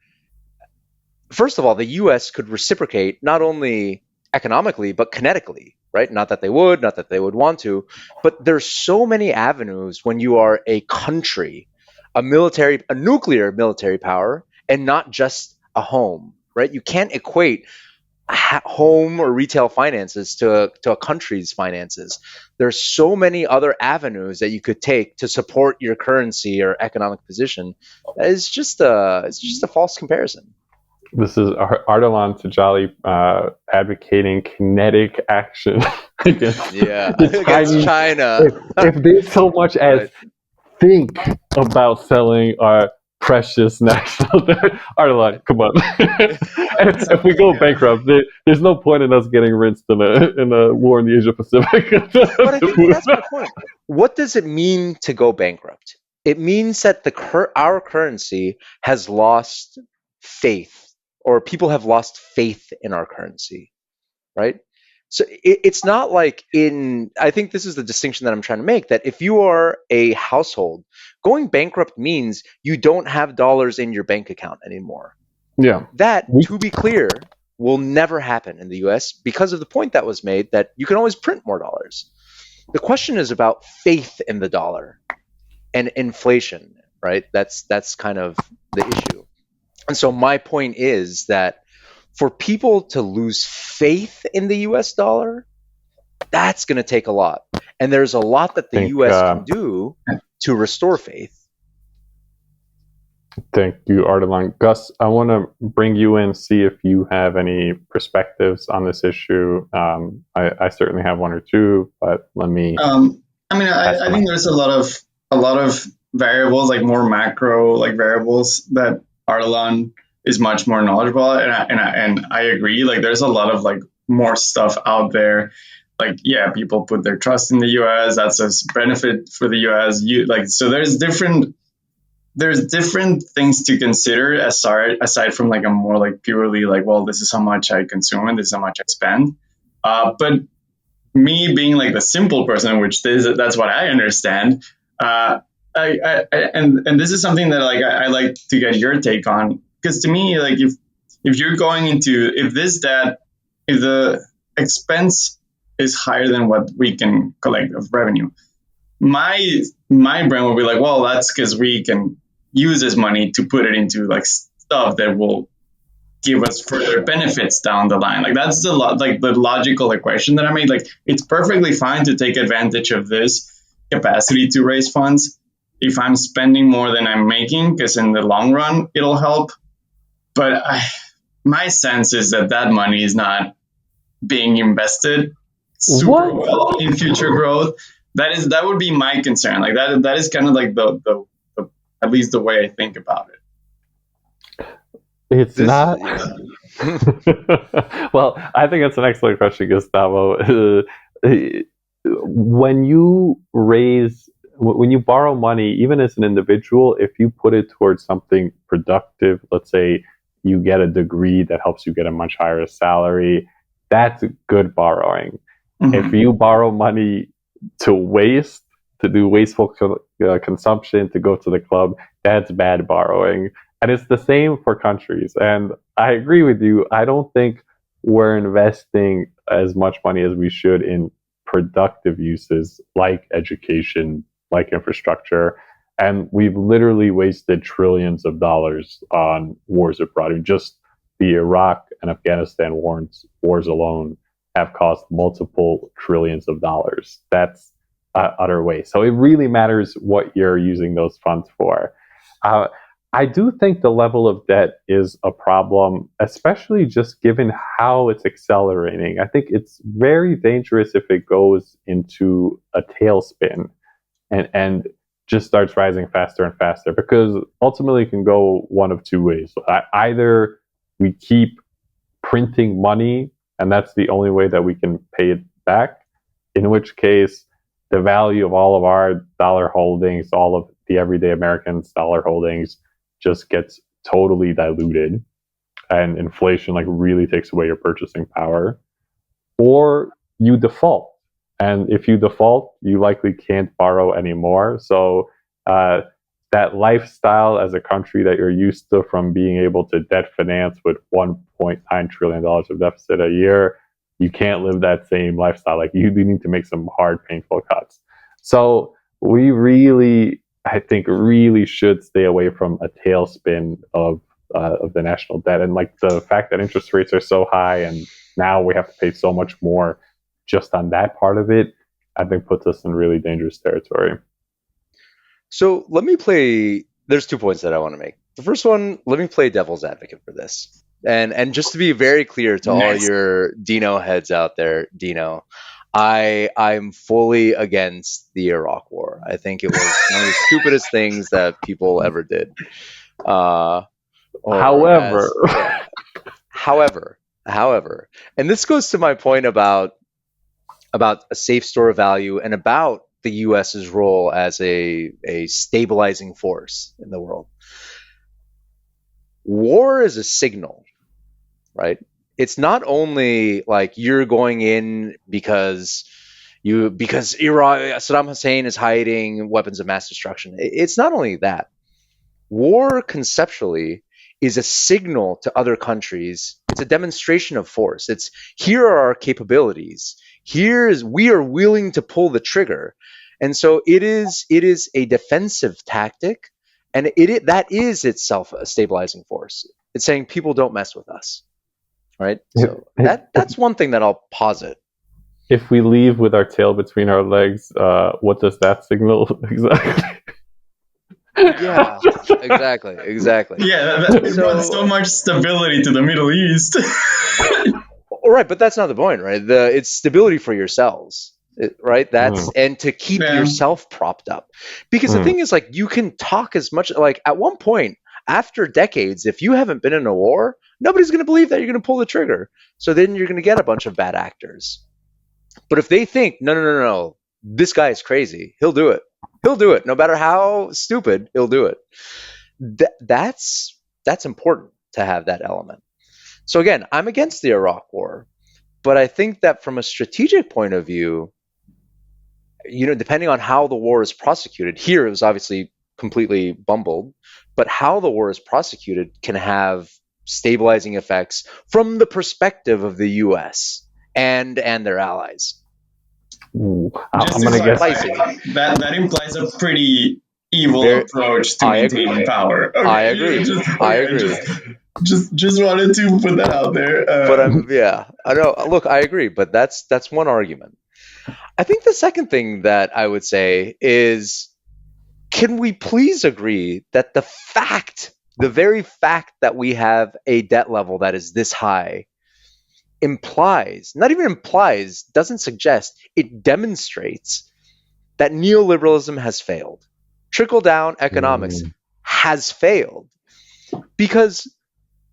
first of all, the U.S. could reciprocate not only economically, but kinetically, right? Not that they would want to, but there's so many avenues when you are a country, a nuclear military power, and not just a home, right? You can't equate home or retail finances to a country's finances. There's so many other avenues that you could take to support your currency or economic position. It's just a false comparison. This is Ardalan Tajalli advocating kinetic action against, against China. If they so much as think about selling our precious national debt, Ardalan, come on. If we go bankrupt, there's no point in us getting rinsed in a war in the Asia Pacific. But I think that's my point. What does it mean to go bankrupt? It means that our currency has lost faith, or people have lost faith in our currency, right? So it's not like I think this is the distinction that I'm trying to make, that if you are a household, going bankrupt means you don't have dollars in your bank account anymore. Yeah. That, to be clear, will never happen in the US because of the point that was made that you can always print more dollars. The question is about faith in the dollar and inflation, right? That's kind of the issue. And so my point is that for people to lose faith in the US dollar, that's going to take a lot. And there's a lot that the US can do to restore faith. Thank you, Ardalan. Gus, I want to bring you in, see if you have any perspectives on this issue. I certainly have one or two, but let me. I think there's a lot of variables, like more macro like variables that Ardalan is much more knowledgeable, and I agree. Like, there's a lot of like more stuff out there. Like, yeah, people put their trust in the U.S. That's a benefit for the U.S. So there's different things to consider aside from like a more like purely like, well, this is how much I consume and this is how much I spend. But me being like the simple person, which that's what I understand. And this is something that like I like to get your take on, because to me, like if you're going into if the expense is higher than what we can collect of revenue, my brain will be like, well, that's because we can use this money to put it into like stuff that will give us further benefits down the line. Like, that's the logical equation that I made. Like, it's perfectly fine to take advantage of this capacity to raise funds if I'm spending more than I'm making, because in the long run it'll help. But my sense is that money is not being invested super well in future growth. That would be my concern. Like, that is kind of like the at least the way I think about it. It's not. Well, I think that's an excellent question, Gustavo. When you borrow money, even as an individual, if you put it towards something productive, let's say you get a degree that helps you get a much higher salary, that's good borrowing. Mm-hmm. If you borrow money to waste, to do wasteful consumption, to go to the club, that's bad borrowing. And it's the same for countries. And I agree with you. I don't think we're investing as much money as we should in productive uses like education, like infrastructure. And we've literally wasted trillions of dollars on wars abroad. Just the Iraq and Afghanistan wars alone have cost multiple trillions of dollars. That's utter waste. So it really matters what you're using those funds for. I do think the level of debt is a problem, especially just given how it's accelerating. I think it's very dangerous if it goes into a tailspin and just starts rising faster and faster, because ultimately it can go one of two ways. Either we keep printing money and that's the only way that we can pay it back, in which case the value of all of our dollar holdings, all of the everyday Americans' dollar holdings, just gets totally diluted and inflation like really takes away your purchasing power. Or you default. And if you default, you likely can't borrow anymore. So that lifestyle as a country that you're used to, from being able to debt finance with $1.9 trillion of deficit a year, you can't live that same lifestyle. Like you need to make some hard, painful cuts. So we really, I think, really should stay away from a tailspin of the national debt, and like the fact that interest rates are so high, and now we have to pay so much more just on that part of it. I think puts us in really dangerous territory. So let me play. There's 2 points that I want to make. The first one, let me play devil's advocate for this. And just to be very clear to all your Dino heads out there, Dino, I'm fully against the Iraq War. I think it was one of the stupidest things that people ever did. However, and this goes to my point about a safe store of value and about the U.S.'s role as a stabilizing force in the world. War is a signal, right? It's not only like you're going in because Saddam Hussein is hiding weapons of mass destruction. It's not only that. War conceptually is a signal to other countries. It's a demonstration of force. It's here are our capabilities. We are willing to pull the trigger. And so it is a defensive tactic, and that is itself a stabilizing force. It's saying people don't mess with us. Right? So that's one thing that I'll posit. If we leave with our tail between our legs, what does that signal exactly? Yeah, exactly. Yeah, it brought so much stability to the Middle East. All right, but that's not the point, right? It's stability for yourselves, right? And to keep yourself propped up. Because the thing is, like, you can talk as much, like, at one point, after decades, if you haven't been in a war, nobody's going to believe that you're going to pull the trigger. So then you're going to get a bunch of bad actors. But if they think, no, this guy is crazy, he'll do it. No matter how stupid, he'll do it. That's important to have that element. So again, I'm against the Iraq War, but I think that from a strategic point of view, depending on how the war is prosecuted, here it was obviously completely bumbled, but how the war is prosecuted can have stabilizing effects from the perspective of the U.S. and their allies. I'm going to guess that implies a pretty evil approach to maintaining power. Okay, I agree. Just wanted to put that out there. But I know. Look, I agree, but that's one argument. I think the second thing that I would say is, can we please agree that the very fact that we have a debt level that is this high doesn't suggest, it demonstrates that neoliberalism has failed. Trickle-down economics has failed. Because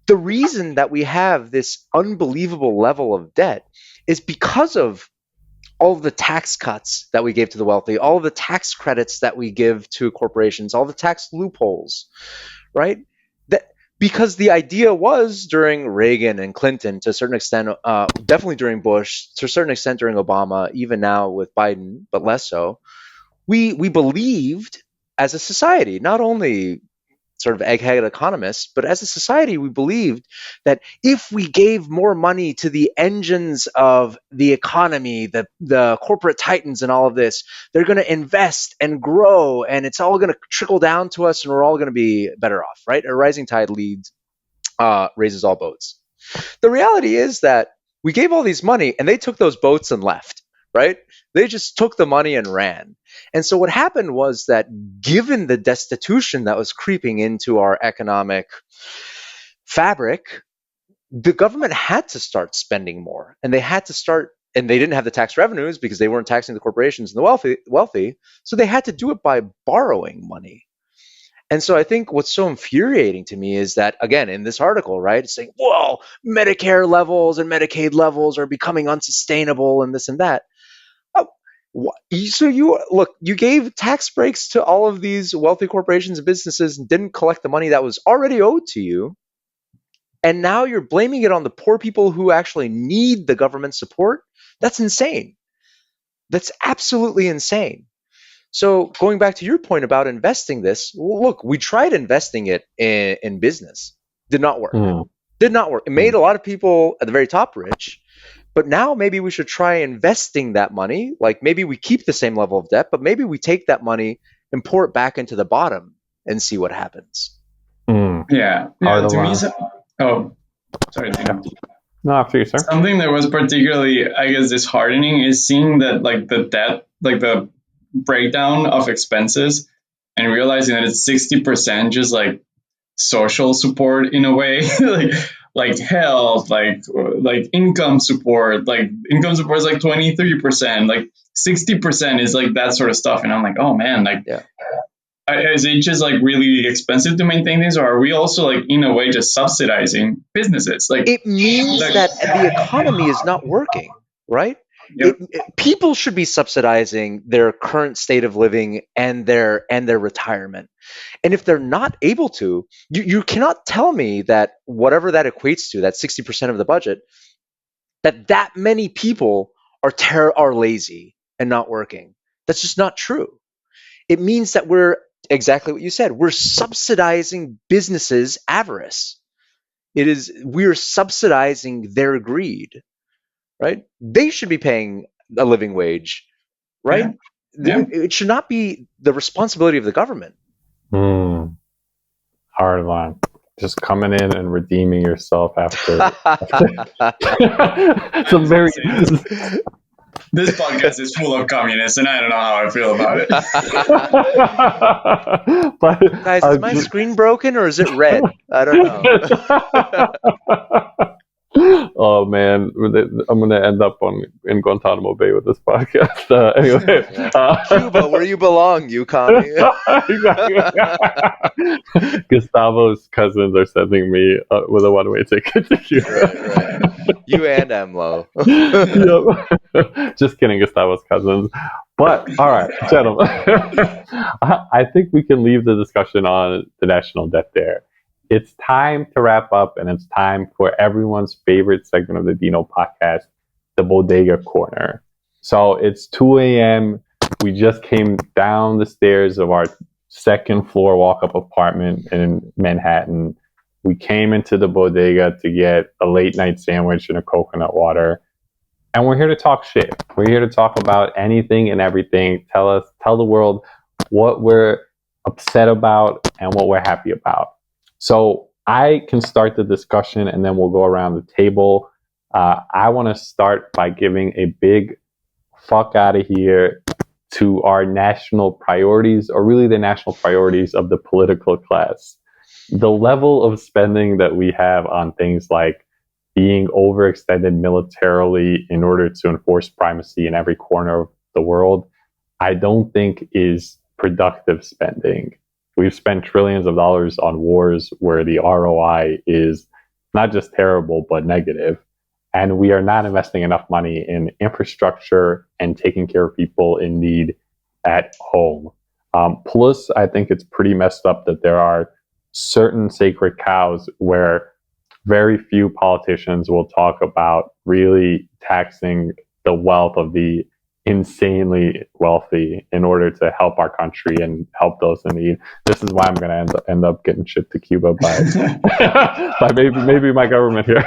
the reason that we have this unbelievable level of debt is because of all of the tax cuts that we gave to the wealthy, all of the tax credits that we give to corporations, all the tax loopholes, right? Because the idea was during Reagan and Clinton, to a certain extent, definitely during Bush, to a certain extent during Obama, even now with Biden, but less so, we believed as a society, not only sort of egghead economists, but as a society, we believed that if we gave more money to the engines of the economy, the corporate titans and all of this, they're going to invest and grow, and it's all going to trickle down to us, and we're all going to be better off, right? A rising tide raises all boats. The reality is that we gave all these money, and they took those boats and left, right? They just took the money and ran. And so what happened was that, given the destitution that was creeping into our economic fabric, the government had to start spending more, and they didn't have the tax revenues because they weren't taxing the corporations and the wealthy, so they had to do it by borrowing money. And so I think what's so infuriating to me is that, again, in this article, right, it's saying, well, Medicare levels and Medicaid levels are becoming unsustainable and this and that. So you gave tax breaks to all of these wealthy corporations and businesses and didn't collect the money that was already owed to you. And now you're blaming it on the poor people who actually need the government support. That's insane. That's absolutely insane. So going back to your point about investing this, look, we tried investing it in business. Did not work. Did not work. It made a lot of people at the very top rich, But now maybe we should try investing that money. Like maybe we keep the same level of debt, but maybe we take that money and pour it back into the bottom and see what happens. Yeah. To me, oh, sorry, Dino. No, after you, sir. Something that was particularly, I guess, disheartening is seeing that like the debt, like the breakdown of expenses, and realizing that it's 60% just like social support in a way, like health, like income support. Like income support is like 23%, like 60% is like that sort of stuff. And I'm like, oh man, like is it just like really expensive to maintain these, or are we also like in a way just subsidizing businesses? Like it means that the economy is not working, right? Yep. People should be subsidizing their current state of living and their retirement. And if they're not able to, you cannot tell me that whatever that equates to, that 60% of the budget, that many people are lazy and not working. That's just not true. It means that we're exactly what you said. We're subsidizing businesses' avarice. We're subsidizing their greed, right? They should be paying a living wage, right? Yeah. It should not be the responsibility of the government. Ardalan, just coming in and redeeming yourself after some very. This podcast is full of communists, and I don't know how I feel about it. But, guys, is my screen broken or is it red? I don't know. Oh man, I'm gonna end up in Guantanamo Bay with this podcast. Anyway, Cuba, where you belong, you commie. Gustavo's cousins are sending me with a one-way ticket to Cuba. Right. You and Emlo. Yep. Just kidding, Gustavo's cousins. But all right, gentlemen, I think we can leave the discussion on the national debt there. It's time to wrap up, and it's time for everyone's favorite segment of the Dino podcast, the Bodega Corner. So it's 2 a.m. We just came down the stairs of our second floor walk-up apartment in Manhattan. We came into the bodega to get a late night sandwich and a coconut water. And we're here to talk shit. We're here to talk about anything and everything. Tell the world what we're upset about and what we're happy about. So I can start the discussion and then we'll go around the table. I want to start by giving a big fuck out of here to our national priorities, or really the national priorities of the political class. The level of spending that we have on things like being overextended militarily in order to enforce primacy in every corner of the world, I don't think is productive spending. We've spent trillions of dollars on wars where the ROI is not just terrible, but negative. And we are not investing enough money in infrastructure and taking care of people in need at home. Plus, I think it's pretty messed up that there are certain sacred cows where very few politicians will talk about really taxing the wealth of the insanely wealthy in order to help our country and help those in need. This is why I'm going to end up getting shipped to Cuba by maybe my government here.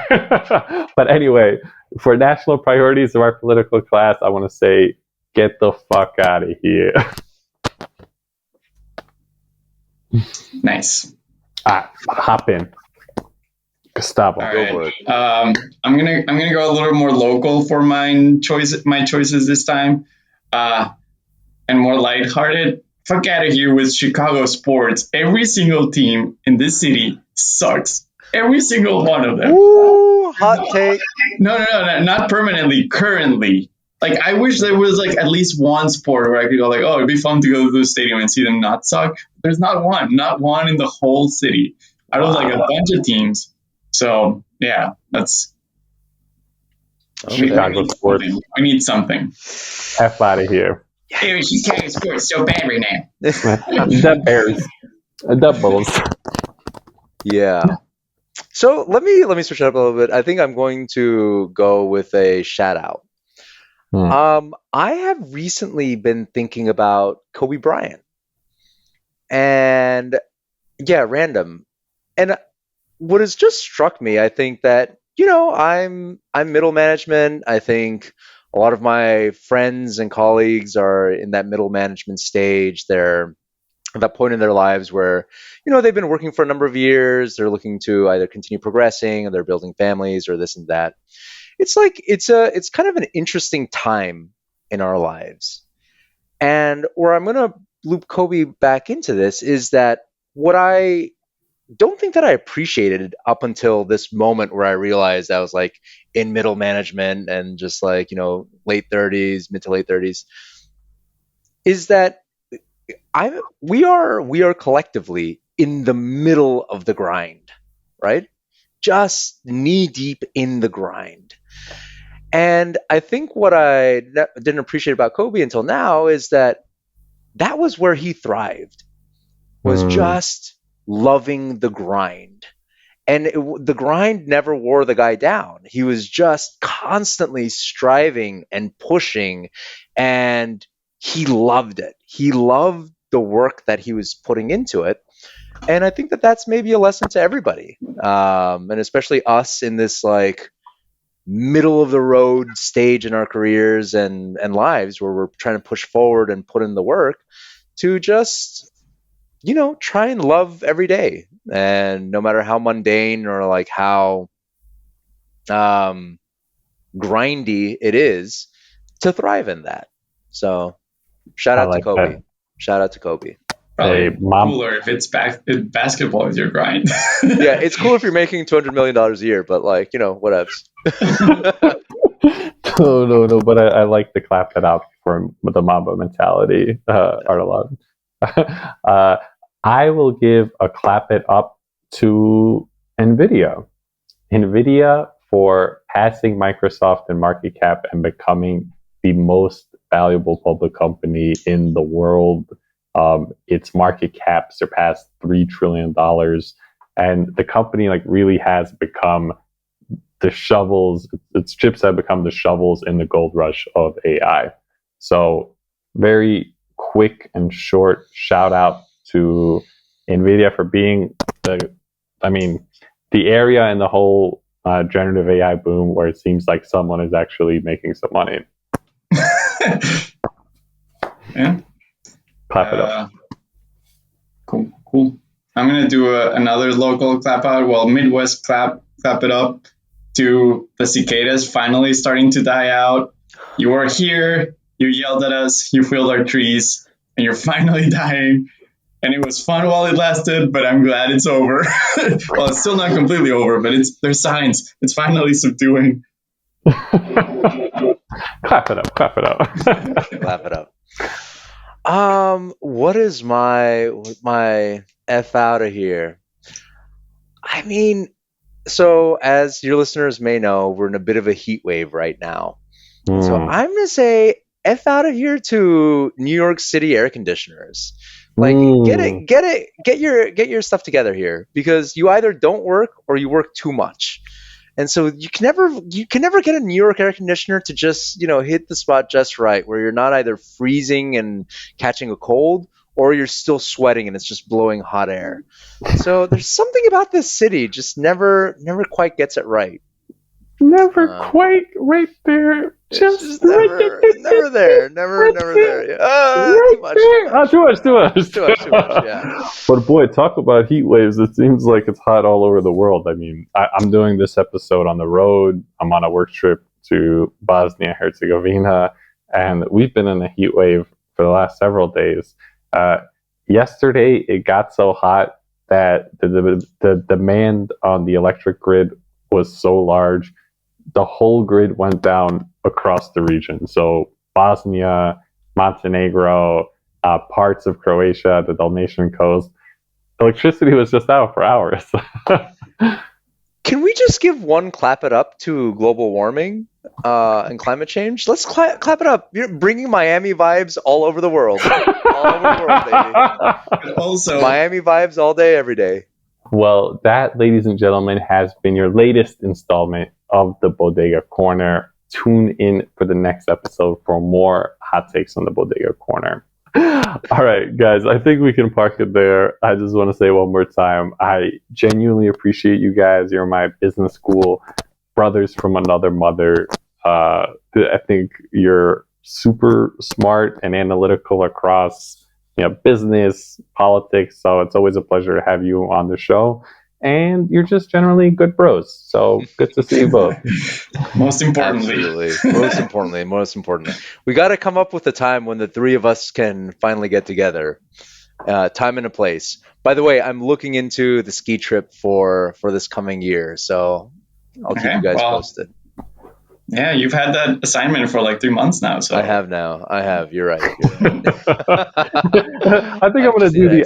But anyway, for national priorities of our political class, I want to say, get the fuck out of here. Nice. Hop in, Gustavo. All right. I'm gonna go a little more local for my choices this time, and more lighthearted. Fuck out of here with Chicago sports. Every single team in this city sucks. Every single one of them. Ooh, hot take. No, not permanently. Currently, like I wish there was like at least one sport where I could go like, oh, it'd be fun to go to the stadium and see them not suck. There's not one in the whole city. Out of like a bunch of teams. So yeah, that's Chicago sports. We need something. F out of here. Hey, Chicago sports so bad right now. The Bears, the Bulls. Yeah. So let me switch it up a little bit. I think I'm going to go with a shout out. I have recently been thinking about Kobe Bryant, and yeah, random. And what has just struck me, I think that I'm middle management. I think a lot of my friends and colleagues are in that middle management stage. They're at that point in their lives where, they've been working for a number of years. They're looking to either continue progressing, or they're building families, or this and that. It's like it's kind of an interesting time in our lives. And where I'm going to loop Kobe back into this is that what I don't think that I appreciated up until this moment where I realized I was like in middle management and just like, late 30s, mid to late 30s, is that we are collectively in the middle of the grind, right? Just knee deep in the grind. And I think what I didn't appreciate about Kobe until now is that was where he thrived, was just loving the grind. And the grind never wore the guy down. He was just constantly striving and pushing, and he loved it. He loved the work that he was putting into it. And I think that that's maybe a lesson to everybody, and especially us in this like middle of the road stage in our careers and lives where we're trying to push forward and put in the work to just try and love every day, and no matter how mundane or like how grindy it is, to thrive in that. So shout out to Kobe. That. Shout out to Kobe. Probably cooler if if basketball is your grind. Yeah, it's cool if you're making $200 million a year, but like, whatevs. No, but I like to clap it out for the Mamba mentality, Ardalan. I will give a clap it up to NVIDIA. NVIDIA for passing Microsoft in market cap and becoming the most valuable public company in the world. Its market cap surpassed $3 trillion. And the company really has become the shovels. Its chips have become the shovels in the gold rush of AI. So very quick and short shout out to NVIDIA for being the area in the whole generative AI boom where it seems like someone is actually making some money. Yeah. Clap it up. Cool. I'm going to do another local clap out. Well, Midwest clap it up to the cicadas finally starting to die out. You were here, you yelled at us, you filled our trees, and you're finally dying. And it was fun while it lasted, but I'm glad it's over. Well, it's still not completely over, but there's signs. It's finally subduing. Clap it up. Clap it up. What is my F out of here? I mean, so as your listeners may know, we're in a bit of a heat wave right now. So I'm going to say F out of here to New York City air conditioners. Like get your stuff together here, because you either don't work or you work too much. And so you can never get a New York air conditioner to just, hit the spot just right, where you're not either freezing and catching a cold, or you're still sweating and it's just blowing hot air. So there's something about this city just never quite gets it right. Never quite right there. Just never there. Yeah. Too much. Yeah. But boy, talk about heat waves. It seems like it's hot all over the world. I mean, I'm doing this episode on the road. I'm on a work trip to Bosnia Herzegovina, and we've been in a heat wave for the last several days. Yesterday, it got so hot that the demand on the electric grid was so large, the whole grid went down across the region. So Bosnia, Montenegro, parts of Croatia, the Dalmatian coast, electricity was just out for hours. Can we just give one clap it up to global warming and climate change? Let's clap it up. You're bringing Miami vibes all over the world. All over the world, baby. Also, Miami vibes all day, every day. Well, that, ladies and gentlemen, has been your latest installment of the Bodega Corner. Tune in for the next episode for more hot takes on the Bodega Corner. All right, guys, I think we can park it there. I just want to say one more time, I genuinely appreciate you guys. You're my business school. brothers from another mother. I think you're super smart and analytical across business, politics. So it's always a pleasure to have you on the show. And you're just generally good bros. So good to see you both. Most importantly. Absolutely. Most importantly. We got to come up with a time when the three of us can finally get together. Time and a place. By the way, I'm looking into the ski trip for this coming year. So I'll keep you guys posted. Yeah, you've had that assignment for like 3 months now. So I have now. You're right. I think I'm gonna do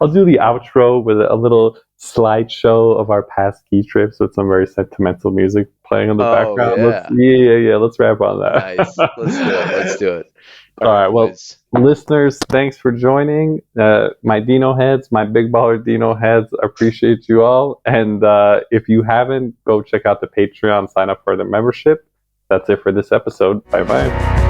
I'll do the outro with a little slideshow of our past ski trips with some very sentimental music playing in the background. Yeah. Let's wrap on that. Nice. Let's do it. All right. Well, listeners, thanks for joining. My Dino heads, my big baller Dino heads, appreciate you all. And if you haven't, go check out the Patreon, sign up for the membership. That's it for this episode. Bye-bye.